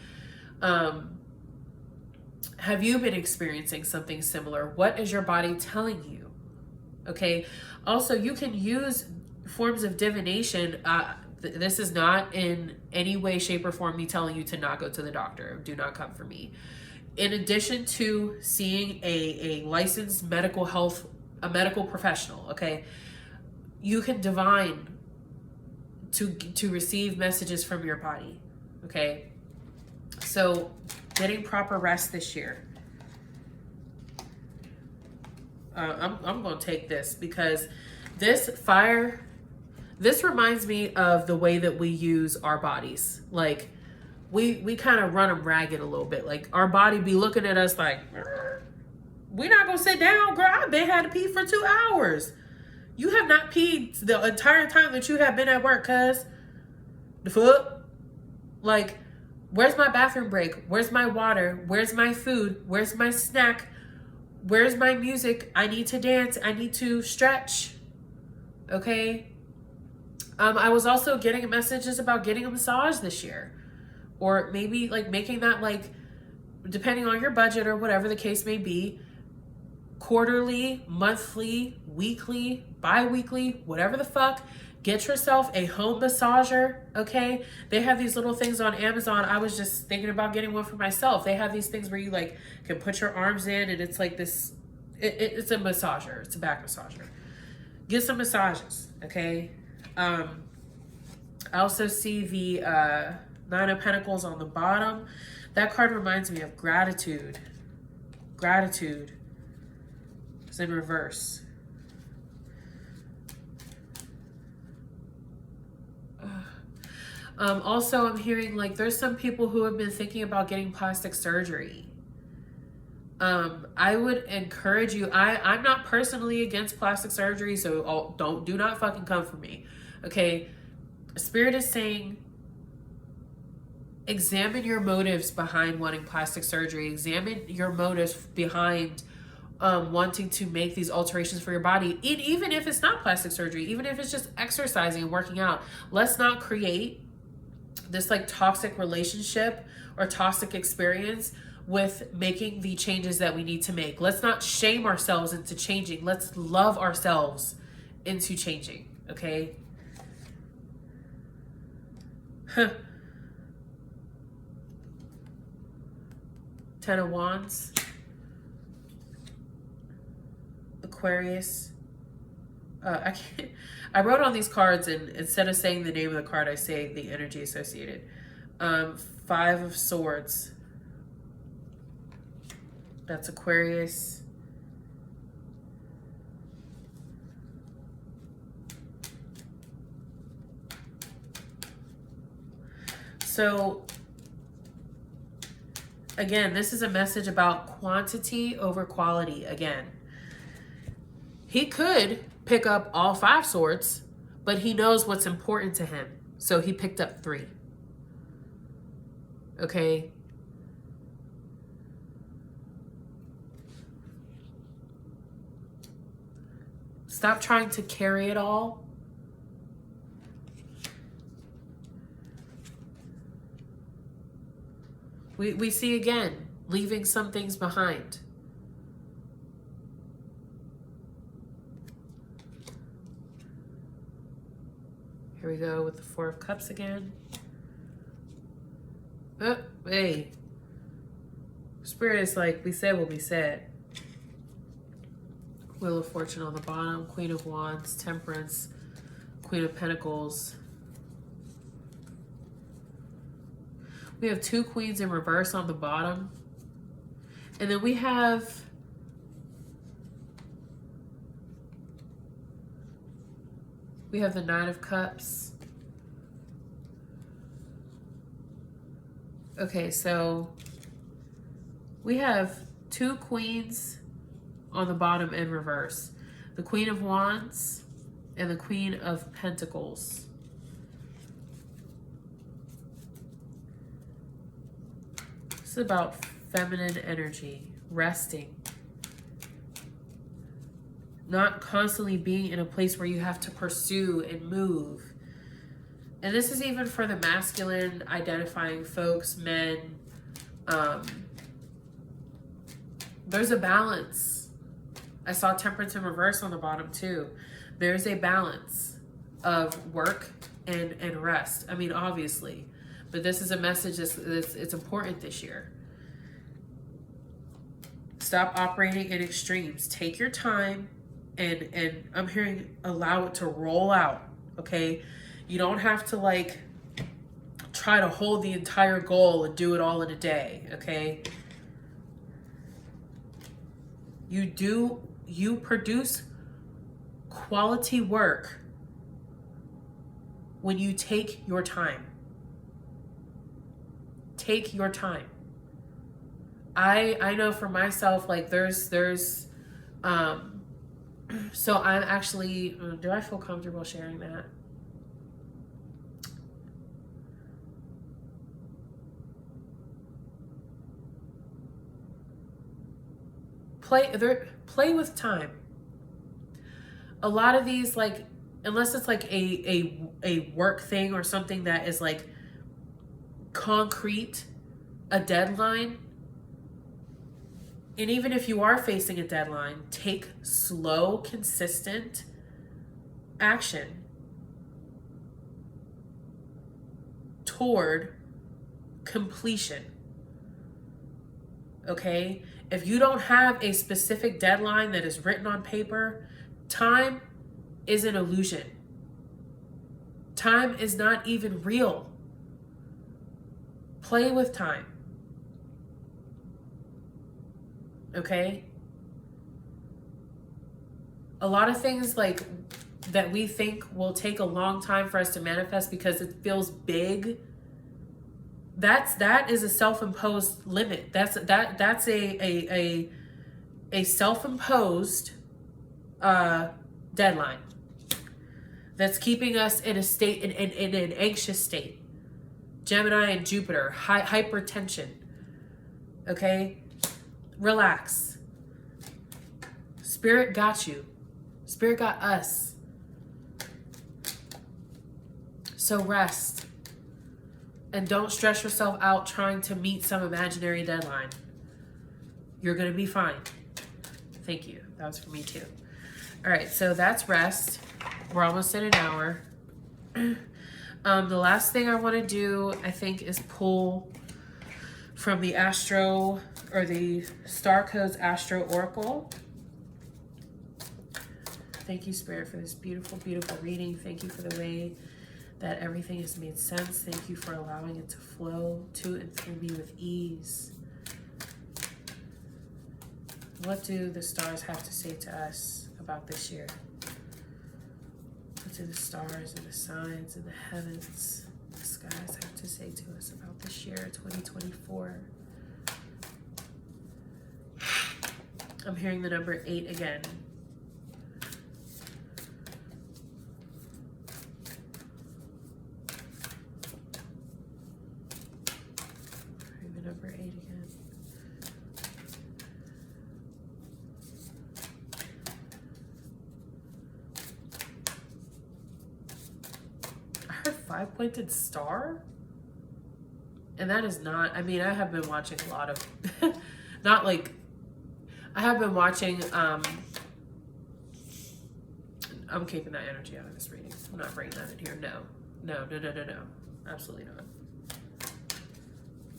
Have you been experiencing something similar? What is your body telling you? Okay. Also, you can use forms of divination. This is not in any way, shape, or form me telling you to not go to the doctor. Do not come for me. In addition to seeing a licensed a medical professional, okay, you can divine to receive messages from your body, okay? So getting proper rest this year. I'm going to take this because this reminds me of the way that we use our bodies. Like we kind of run them ragged a little bit. Like our body be looking at us like, we're not going to sit down, girl. I've been had to pee for 2 hours. You have not peed the entire time that you have been at work, cuz. The fuck? Like, where's my bathroom break? Where's my water? Where's my food? Where's my snack? Where's my music? I need to dance. I need to stretch. Okay? I was also getting messages about getting a massage this year. Or maybe, like, making that, like, depending on your budget or whatever the case may be, quarterly, monthly, weekly, bi-weekly, whatever the fuck. Get yourself a home massager, okay? They have these little things on Amazon. I was just thinking about getting one for myself. They have these things where you like can put your arms in and it's like this, it's a massager. It's a back massager. Get some massages, okay? I also see the Nine of Pentacles on the bottom. That card reminds me of gratitude. Gratitude. It's in reverse. Also, I'm hearing like there's some people who have been thinking about getting plastic surgery. I would encourage you. I'm not personally against plastic surgery, so do not fucking come for me. Okay, Spirit is saying examine your motives behind wanting plastic surgery. Examine your motives behind wanting to make these alterations for your body. Even if it's not plastic surgery, even if it's just exercising and working out. Let's not create this like toxic relationship or toxic experience with making the changes that we need to make. Let's not shame ourselves into changing. Let's love ourselves into changing. Okay. Ten of Wands. Aquarius. I wrote on these cards, and instead of saying the name of the card, I say the energy associated. Five of Swords. That's Aquarius. So, again, this is a message about quantity over quality again. He could pick up all 5 swords, but he knows what's important to him. So he picked up 3. Okay? Stop trying to carry it all. We see again, leaving some things behind. Here we go with the Four of Cups again. Oh, hey. Spirit is like, we said what we said. Wheel of Fortune on the bottom. Queen of Wands, Temperance, Queen of Pentacles. We have 2 queens in reverse on the bottom. And then we have the Nine of Cups. Okay, so we have 2 queens on the bottom in reverse. The Queen of Wands and the Queen of Pentacles. This is about feminine energy, resting. Not constantly being in a place where you have to pursue and move. And this is even for the masculine identifying folks, men. There's a balance. I saw Temperance in reverse on the bottom too. There's a balance of work and rest. I mean, obviously. But this is a message that's it's important this year. Stop operating in extremes. Take your time and I'm hearing allow it to roll out, okay? You don't have to like try to hold the entire goal and do it all in a day, okay? You produce quality work when you take your time. Take your time. I know for myself, like there's so I'm actually, do I feel comfortable sharing that? Play with time. A lot of these, like, unless it's like a work thing or something that is like concrete, a deadline. And even if you are facing a deadline, take slow, consistent action toward completion. Okay? If you don't have a specific deadline that is written on paper, time is an illusion. Time is not even real. Play with time. Okay? A lot of things like that we think will take a long time for us to manifest because it feels big. That is a self-imposed limit. That's a self-imposed deadline that's keeping us in a state in an anxious state. Gemini and Jupiter, hypertension. Okay? Relax. Spirit got you. Spirit got us. So rest. And don't stress yourself out trying to meet some imaginary deadline. You're going to be fine. Thank you. That was for me too. All right, so that's rest. We're almost at an hour. The last thing I want to do, I think, is pull from the Astro or the Star Codes Astro Oracle. Thank you, Spirit, for this beautiful, beautiful reading. Thank you for the way that everything has made sense. Thank you for allowing it to flow to and through me with ease. What do the stars have to say to us about this year? What do the stars and the signs and the heavens, the skies have to say to us about this year, 2024? I'm hearing the number 8 again. Hearing the number 8 again. I heard 5-pointed star? And that is not, I mean, I have been watching a lot of, not like, I have been watching, I'm keeping that energy out of this reading. I'm not bringing that in here. No. Absolutely not.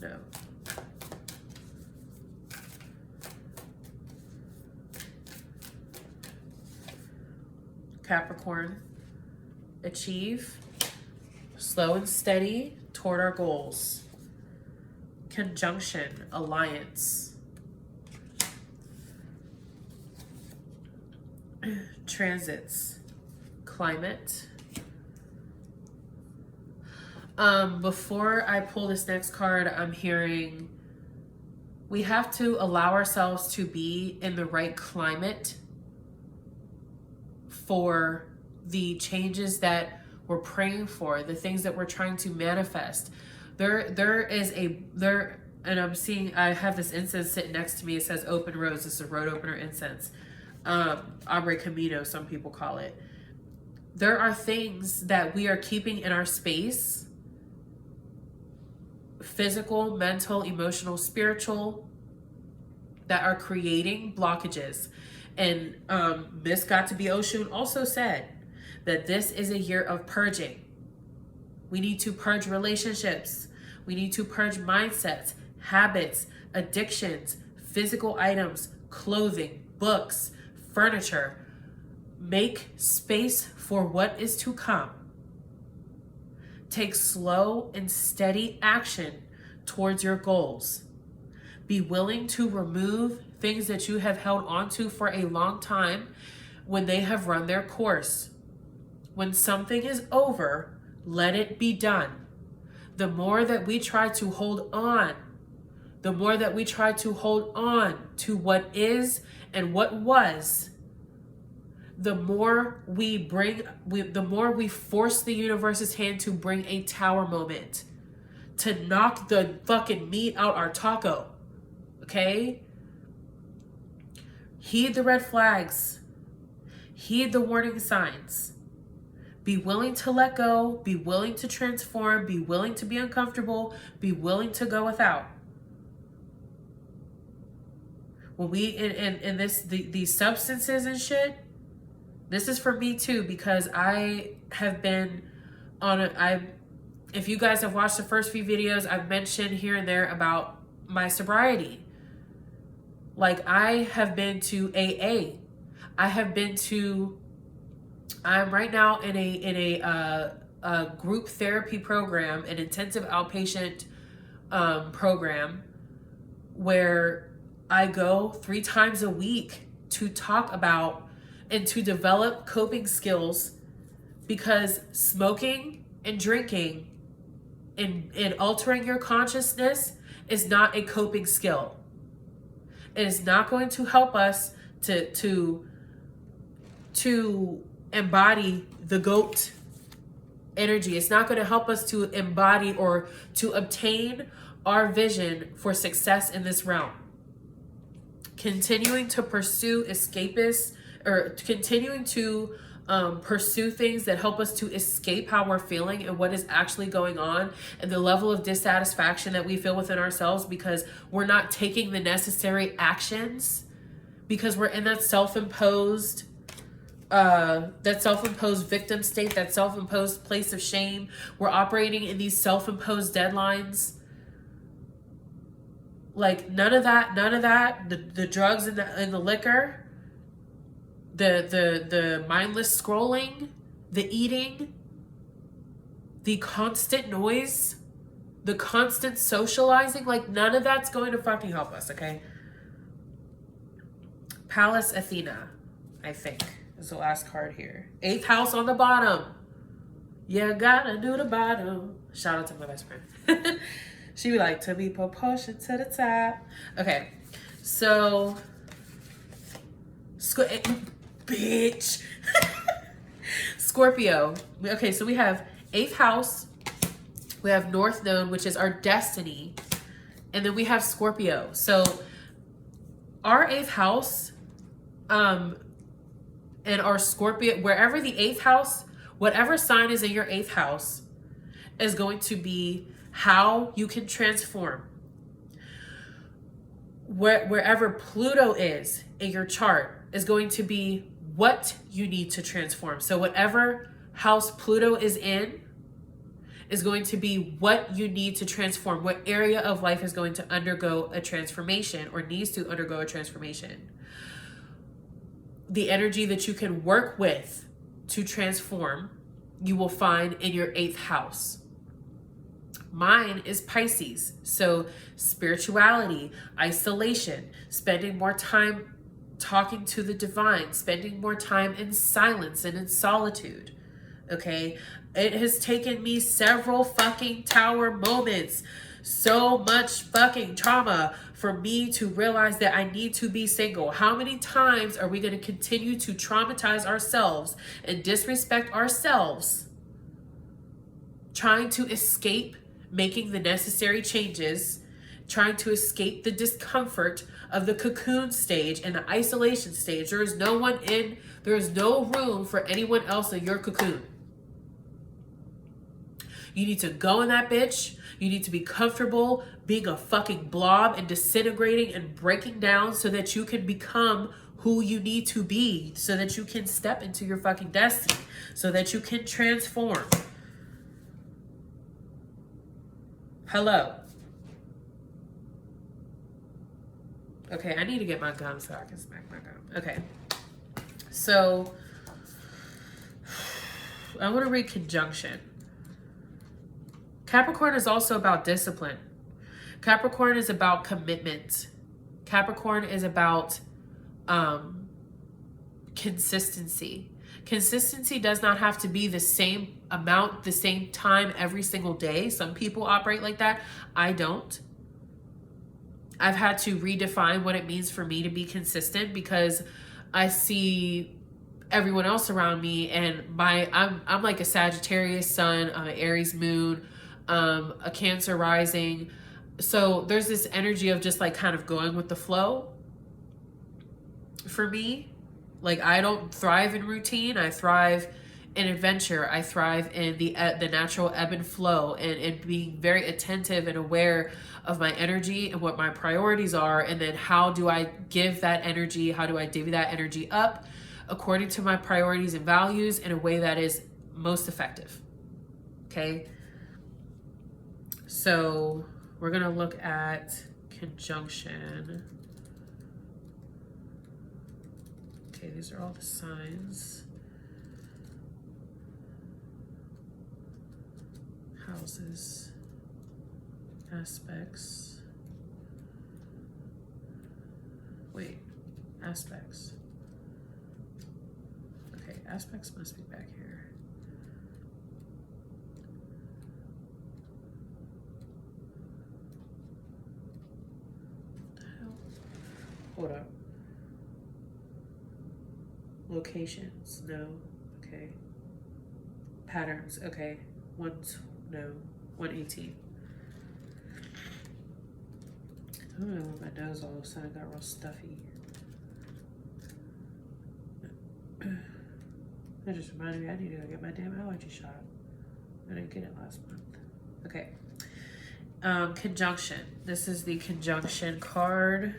No. Capricorn, achieve, slow and steady toward our goals. Conjunction, alliance. Transits, climate. Before I pull this next card, I'm hearing We have to allow ourselves to be in the right climate for the changes that we're praying for, the things that we're trying to manifest. And I'm seeing, I have this incense sitting next to me. It says Open Rose. This is a road opener incense. Abre Camino, some people call it. There are things that we are keeping in our space, physical, mental, emotional, spiritual, that are creating blockages. And Miss Got to Be Oshun also said that this is a year of purging. We need to purge relationships. We need to purge mindsets, habits, addictions, physical items, clothing, books, furniture. Make space for what is to come. Take slow and steady action towards your goals. Be willing to remove things that you have held onto for a long time when they have run their course. When something is over, let it be done. The more that we try to hold on, the more that we try to hold on to what is and what was, the more we force the universe's hand to bring a tower moment, to knock the fucking meat out our taco. Okay? Heed the red flags. Heed the warning signs. Be willing to let go. Be willing to transform. Be willing to be uncomfortable. Be willing to go without. When we in this these substances and shit, this is for me too, because I have been on if you guys have watched the first few videos, I've mentioned here and there about my sobriety. Like, I have been to AA. I'm right now in a group therapy program, an intensive outpatient program, where I go 3 times a week to talk about and to develop coping skills, because smoking and drinking and altering your consciousness is not a coping skill. It is not going to help us to embody the GOAT energy. It's not going to help us to embody or to obtain our vision for success in this realm. Continuing to pursue escapists, or continuing to pursue things that help us to escape how we're feeling and what is actually going on, and the level of dissatisfaction that we feel within ourselves because we're not taking the necessary actions, because we're in that self-imposed victim state, that self-imposed place of shame. We're operating in these self-imposed deadlines. Like, none of that, the drugs and the liquor, the mindless scrolling, the eating, the constant noise, the constant socializing, like, none of that's going to fucking help us, okay? Pallas Athena, I think, is the last card here. 8th house on the bottom. You gotta do the bottom. Shout out to my best friend. She be like, to be proportioned to the top. Okay, so bitch. Scorpio. Okay, so we have 8th house. We have North Node, which is our destiny. And then we have Scorpio. So our 8th house, and our Scorpio, wherever the 8th house, whatever sign is in your 8th house, is going to be how you can transform. Wherever Pluto is in your chart is going to be what you need to transform. So whatever house Pluto is in is going to be what you need to transform. What area of life is going to undergo a transformation or needs to undergo a transformation. The energy that you can work with to transform, you will find in your 8th house. Mine is Pisces. So spirituality, isolation, spending more time talking to the divine, spending more time in silence and in solitude. Okay, it has taken me several fucking tower moments, so much fucking trauma for me to realize that I need to be single. How many times are we going to continue to traumatize ourselves and disrespect ourselves, trying to escape making the necessary changes, trying to escape the discomfort of the cocoon stage and the isolation stage? There is no room for anyone else in your cocoon. You need to go in that bitch. You need to be comfortable being a fucking blob and disintegrating and breaking down so that you can become who you need to be, so that you can step into your fucking destiny, so that you can transform. Hello. Okay, I need to get my gum so I can smack my gum. Okay. So, I want to read conjunction. Capricorn is also about discipline. Capricorn is about commitment. Capricorn is about consistency. Consistency does not have to be the same amount, the same time every single day. Some people operate like that. I don't. I've had to redefine what it means for me to be consistent because I see everyone else around me, and I'm like a Sagittarius sun, I'm an Aries moon, a Cancer rising. So there's this energy of just like kind of going with the flow for me. Like, I don't thrive in routine. I thrive in adventure. I thrive in the natural ebb and flow, and being very attentive and aware of my energy and what my priorities are. And then how do I give that energy? How do I divvy that energy up according to my priorities and values in a way that is most effective? Okay. So we're going to look at conjunction. Okay, these are all the signs. Houses. Aspects. Wait, aspects. Okay, aspects must be back here. What the hell? Hold up. Locations, no. Okay. Patterns, okay. 118. I don't know, my nose all of a sudden got real stuffy. That just reminded me I need to go get my damn allergy shot. I didn't get it last month. Okay. Conjunction. This is the conjunction card.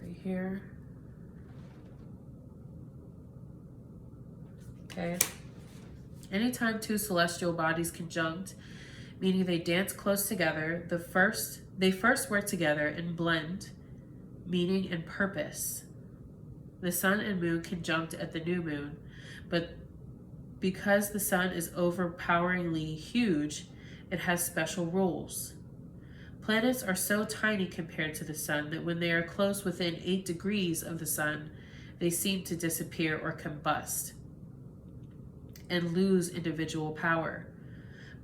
Right here. Okay. Anytime two celestial bodies conjunct, meaning they dance close together, they first work together and blend meaning and purpose. The sun and moon conjunct at the new moon, but because the sun is overpoweringly huge, it has special rules. Planets are so tiny compared to the sun that when they are close within 8 degrees of the sun, they seem to disappear or combust and lose individual power.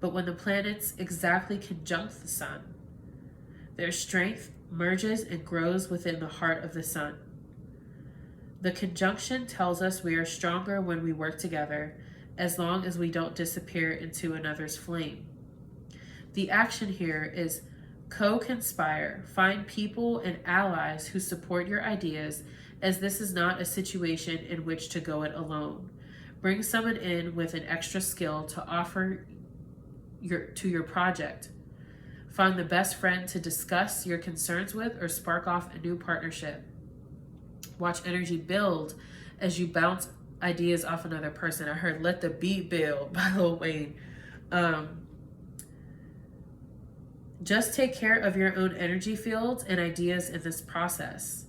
But when the planets exactly conjunct the sun, their strength merges and grows within the heart of the sun. The conjunction tells us we are stronger when we work together, as long as we don't disappear into another's flame. The action here is co-conspire, find people and allies who support your ideas, as this is not a situation in which to go it alone. Bring someone in with an extra skill to offer to your project. Find the best friend to discuss your concerns with or spark off a new partnership. Watch energy build as you bounce ideas off another person. I heard Let the Beat Build by Lil Wayne. Just take care of your own energy fields and ideas in this process.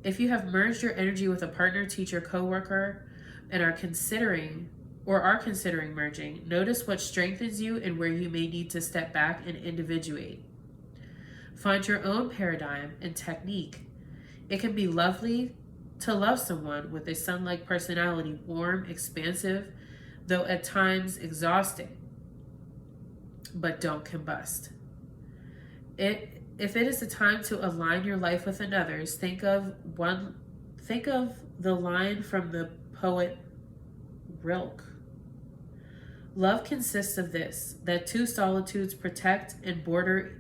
If you have merged your energy with a partner, teacher, coworker, and are considering merging, notice what strengthens you and where you may need to step back and individuate. Find your own paradigm and technique. It can be lovely to love someone with a sun-like personality, warm, expansive, though at times exhausting, but don't combust. If it is a time to align your life with another's, think of the line from the poet Rilke. Love consists of this, that two solitudes protect and border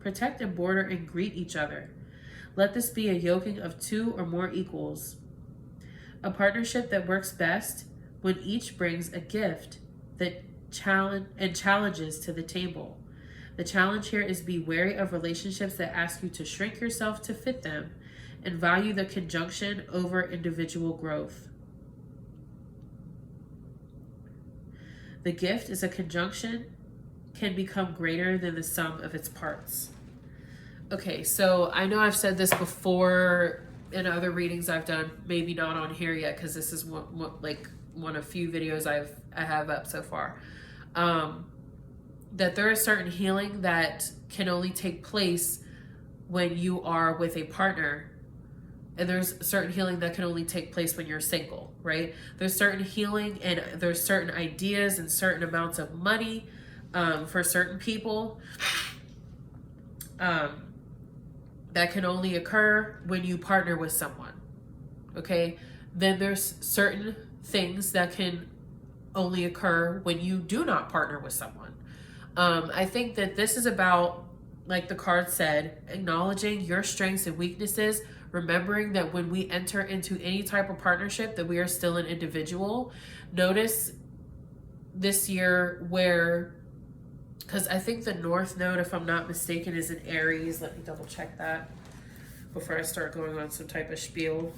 and greet each other. Let this be a yoking of two or more equals. A partnership that works best when each brings a gift that challenges to the table. The challenge here is be wary of relationships that ask you to shrink yourself to fit them and value the conjunction over individual growth. The gift is a conjunction can become greater than the sum of its parts. Okay, so I know I've said this before in other readings I've done, maybe not on here yet because this is one of few videos I have up so far. That there is certain healing that can only take place when you are with a partner, and there's certain healing that can only take place when you're single, right? There's certain healing and there's certain ideas and certain amounts of money for certain people that can only occur when you partner with someone, okay? Then there's certain things that can only occur when you do not partner with someone. I think that this is about, like the card said, acknowledging your strengths and weaknesses, remembering that when we enter into any type of partnership that we are still an individual. Notice this year where, because I think the North Node, if I'm not mistaken, is in Aries. Let me double check that before I start going on some type of spiel.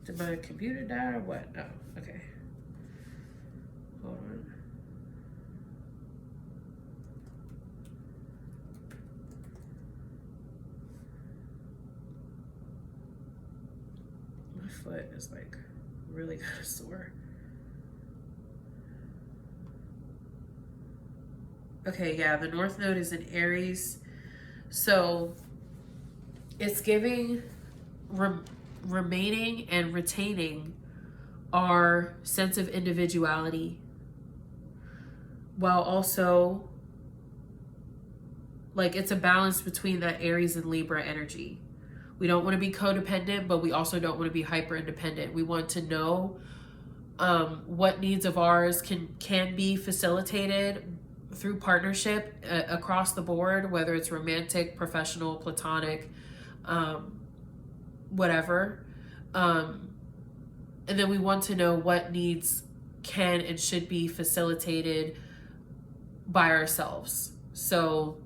Did my computer die or what? No, okay. Hold on. My foot is like really kind of sore. Okay, yeah, the North Node is in Aries. So it's giving remaining and retaining our sense of individuality while also, like, it's a balance between that Aries and Libra energy. We don't want to be codependent, but we also don't want to be hyper independent. We want to know what needs of ours can be facilitated through partnership across the board, whether it's romantic, professional, platonic, whatever. And then we want to know what needs can and should be facilitated by ourselves. So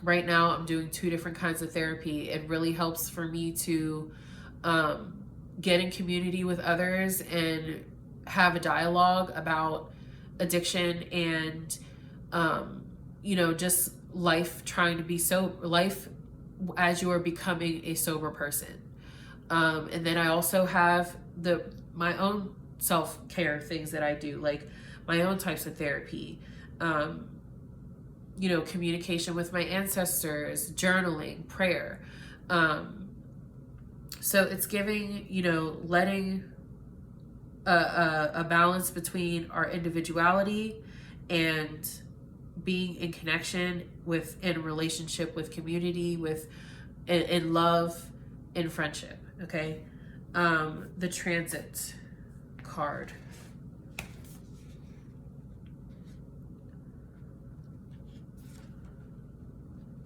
right now I'm doing 2 different kinds of therapy. It really helps for me to get in community with others and have a dialogue about addiction and just life, trying to be life as you are becoming a sober person. And then I also have my own self-care things that I do, like my own types of therapy, communication with my ancestors, journaling, prayer. So it's giving, letting a balance between our individuality and being in connection with, in relationship with community, in love, in friendship. Okay. The transit card.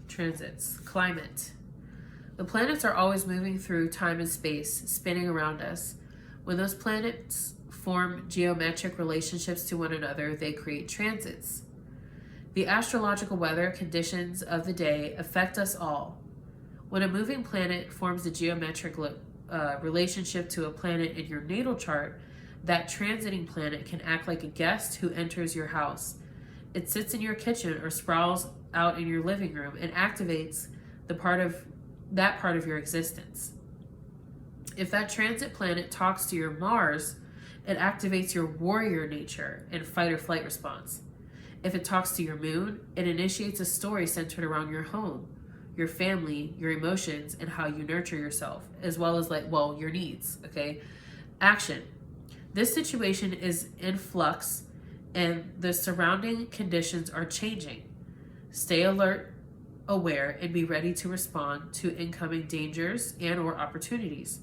Transits. Climate. The planets are always moving through time and space, spinning around us. When those planets form geometric relationships to one another, they create transits. The astrological weather conditions of the day affect us all. When a moving planet forms a geometric relationship to a planet in your natal chart, that transiting planet can act like a guest who enters your house. It sits in your kitchen or sprawls out in your living room and activates that part of your existence. If that transit planet talks to your Mars, it activates your warrior nature and fight or flight response. If it talks to your moon, it initiates a story centered around your home, your family, your emotions, and how you nurture yourself, as well as your needs, okay? Action. This situation is in flux and the surrounding conditions are changing. Stay alert, aware, and be ready to respond to incoming dangers and or opportunities.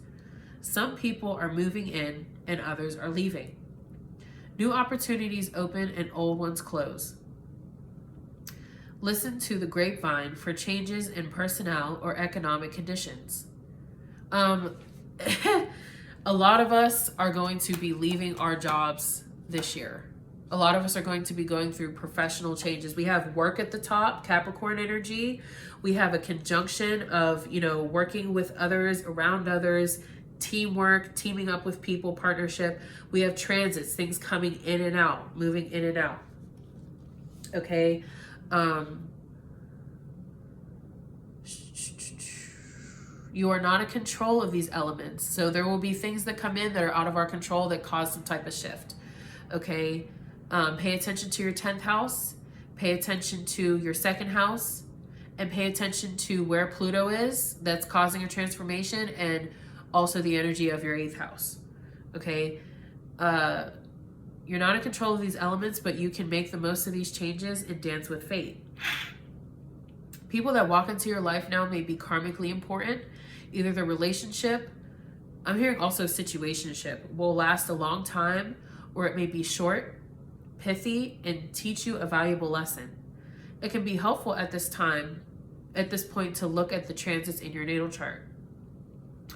Some people are moving in and others are leaving. New opportunities open and old ones close. Listen to the grapevine for changes in personnel or economic conditions. A lot of us are going to be leaving our jobs this year. A lot of us are going to be going through professional changes. We have work at the top, Capricorn energy. We have a conjunction of, working with others, around others, teamwork, teaming up with people, partnership. We have transits, things coming in and out, moving in and out. Okay. You are not in control of these elements. So there will be things that come in that are out of our control that cause some type of shift. Okay. Pay attention to your 10th house, pay attention to your 2nd house, and pay attention to where Pluto is that's causing a transformation, and also the energy of your 8th house. Okay. You're not in control of these elements, but you can make the most of these changes and dance with fate. People that walk into your life now may be karmically important. Either the relationship, I'm hearing also situationship, will last a long time, or it may be short, pithy, and teach you a valuable lesson. It can be helpful at this point, to look at the transits in your natal chart.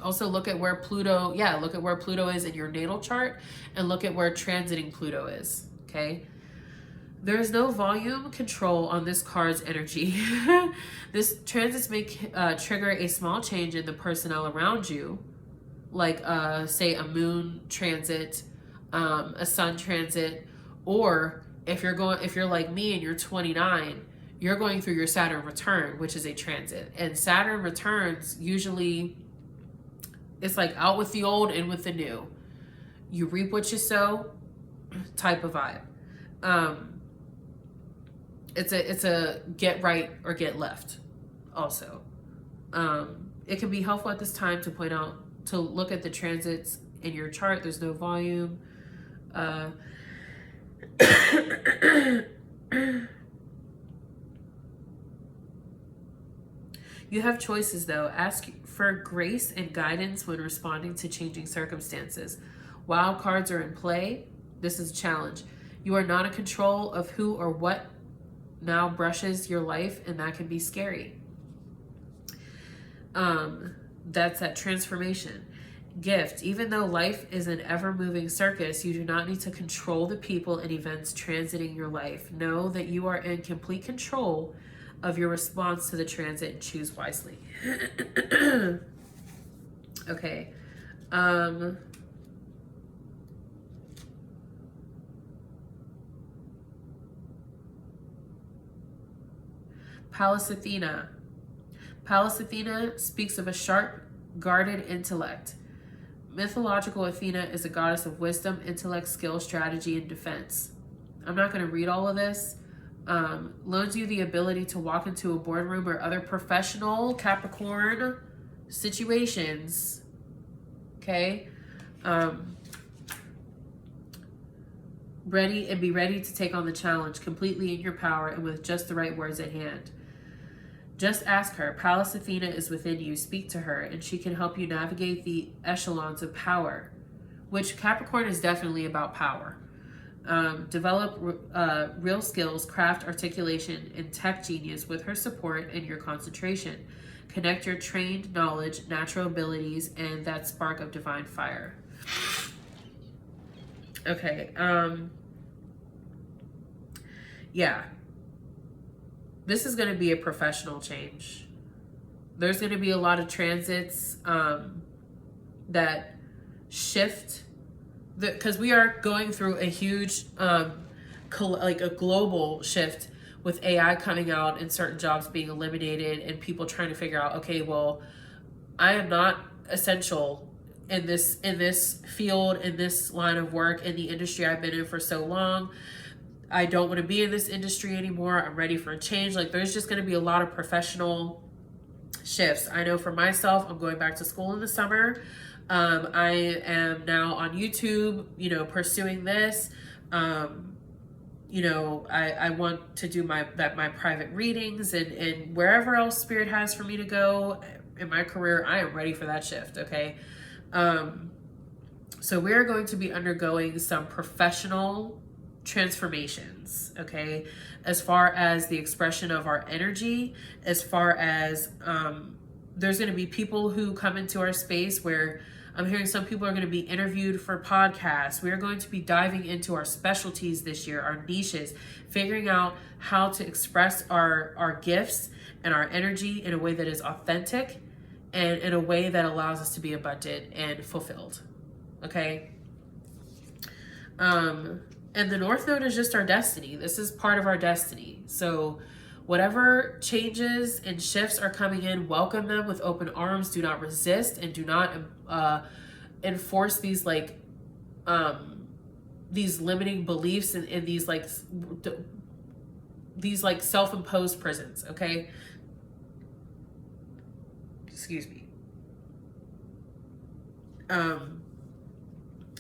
Also look at where Pluto is in your natal chart, and look at where transiting Pluto is, okay? There is no volume control on this card's energy. This transits may trigger a small change in the personnel around you, like say a moon transit, a sun transit, or if you're like me and you're 29, you're going through your Saturn return, which is a transit. And Saturn returns, usually it's like out with the old, in with the new. You reap what you sow type of vibe. It's a get right or get left also. It can be helpful at this time to point out, to look at the transits in your chart. There's no volume. You have choices though. Ask for grace and guidance when responding to changing circumstances. While cards are in play, this is a challenge. You are not in control of who or what now brushes your life, and that can be scary. That's that transformation. Gift. Even though life is an ever-moving circus, you do not need to control the people and events transiting your life. Know that you are in complete control of your response to the transit, and choose wisely. Okay. Pallas Athena. Pallas Athena speaks of a sharp, guarded intellect. Mythological Athena is a goddess of wisdom, intellect, skill, strategy, and defense. I'm not going to read all of this. Loans you the ability to walk into a boardroom or other professional Capricorn situations. Okay. Be ready to take on the challenge completely in your power and with just the right words at hand. Just ask her. Pallas Athena is within you. Speak to her, and she can help you navigate the echelons of power, which Capricorn is definitely about power. Develop real skills, craft, articulation, and tech genius with her support and your concentration. Connect your trained knowledge, natural abilities, and that spark of divine fire. Okay. Yeah. This is going to be a professional change. There's going to be a lot of transits that shift, because we are going through a huge, like a global shift with AI coming out and certain jobs being eliminated, and people trying to figure out, okay, well, I am not essential in this field, in this line of work, in the industry I've been in for so long. I don't want to be in this industry anymore. I'm ready for a change. Like, there's just going to be a lot of professional shifts. I know for myself, I'm going back to school in the summer. I am now on YouTube, you know, pursuing this. You know, I want to do my private readings and wherever else Spirit has for me to go in my career. I am ready for that shift. Okay. So we're going to be undergoing some professional transformations, okay, as far as the expression of our energy, as far as there's going to be people who come into our space where I'm hearing some people are going to be interviewed for podcasts. We're going to be diving into our specialties this year, our niches, figuring out how to express our gifts and our energy in a way that is authentic and in a way that allows us to be abundant and fulfilled. Okay. And the North Node is just our destiny. This is part of our destiny. So whatever changes and shifts are coming in, welcome them with open arms. Do not resist and do not enforce these these limiting beliefs and these self-imposed prisons. Okay. Excuse me.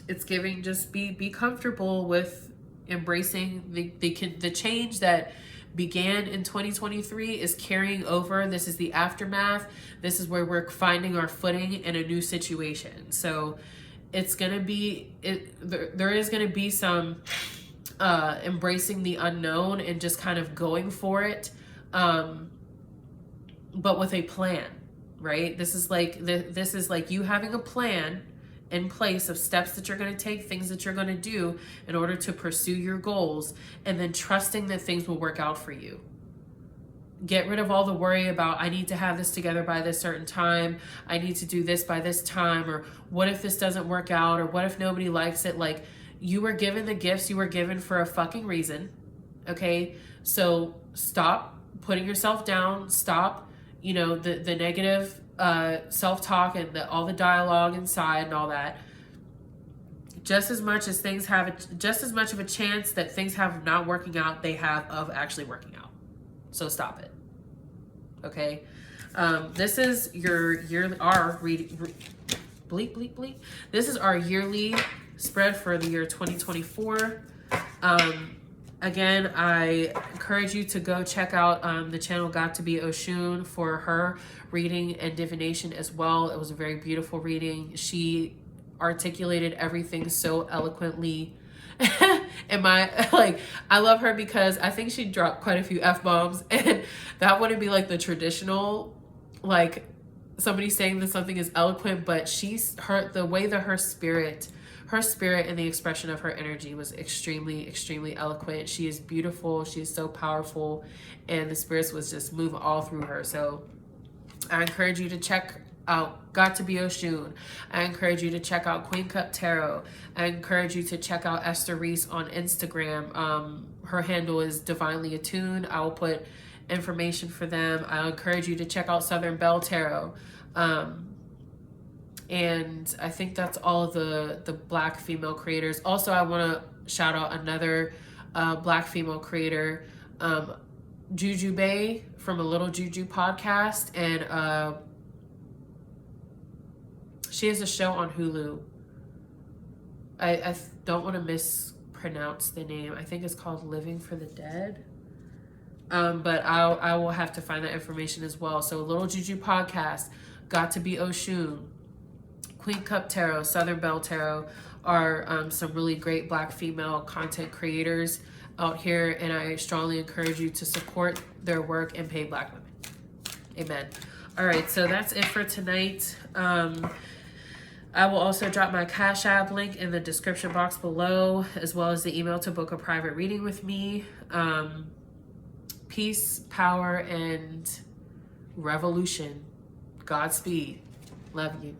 It's giving, just be comfortable with embracing the change that began in 2023 is carrying over. This is the aftermath. This is where we're finding our footing in a new situation. So it's going to be, there is going to be some embracing the unknown and just kind of going for it. But with a plan, right? This is like you having a plan in place of steps that you're going to take, things that you're going to do in order to pursue your goals, and then trusting that things will work out for you. Get rid of all the worry about, I need to have this together by this certain time, I need to do this by this time, or what if this doesn't work out, or what if nobody likes it? Like, you were given the gifts you were given for a fucking reason, okay? So stop putting yourself down, stop, you know, the negative self-talk and all the dialogue inside and all that. Just as much as things have just as much of a chance that things have not working out, they have of actually working out. So stop it. Okay. This is our bleep. This is our yearly spread for the year 2024. Again, I encourage you to go check out the channel Got to Be Oshun for her reading and divination as well. It was a very beautiful reading. She articulated everything so eloquently. And I love her because I think she dropped quite a few F-bombs, and that wouldn't be like the traditional, like somebody saying that something is eloquent, but the way that her spirit and the expression of her energy was extremely, extremely eloquent. She is beautiful. She is so powerful, and the spirits was just moving all through her. So I encourage you to check out Got to Be Oshun. I encourage you to check out Queen Cup Tarot. I encourage you to check out Esther Reese on Instagram. Her handle is Divinelyattuned. I will put information for them. I encourage you to check out Southern Belle Tarot. And I think that's all of the Black female creators. Also, I want to shout out another Black female creator, Jujubay from a Little Juju podcast, and she has a show on Hulu. I don't want to mispronounce the name. I think it's called Living for the Dead. But I will have to find that information as well. So Little Juju podcast, Got to Be Oshun, Queen Cup Tarot, Southern Belle Tarot are some really great Black female content creators out here, and I strongly encourage you to support their work and pay Black women. Amen. All right, so that's it for tonight. I will also drop my Cash App link in the description box below, as well as the email to book a private reading with me. Peace, power, and revolution. Godspeed. Love you.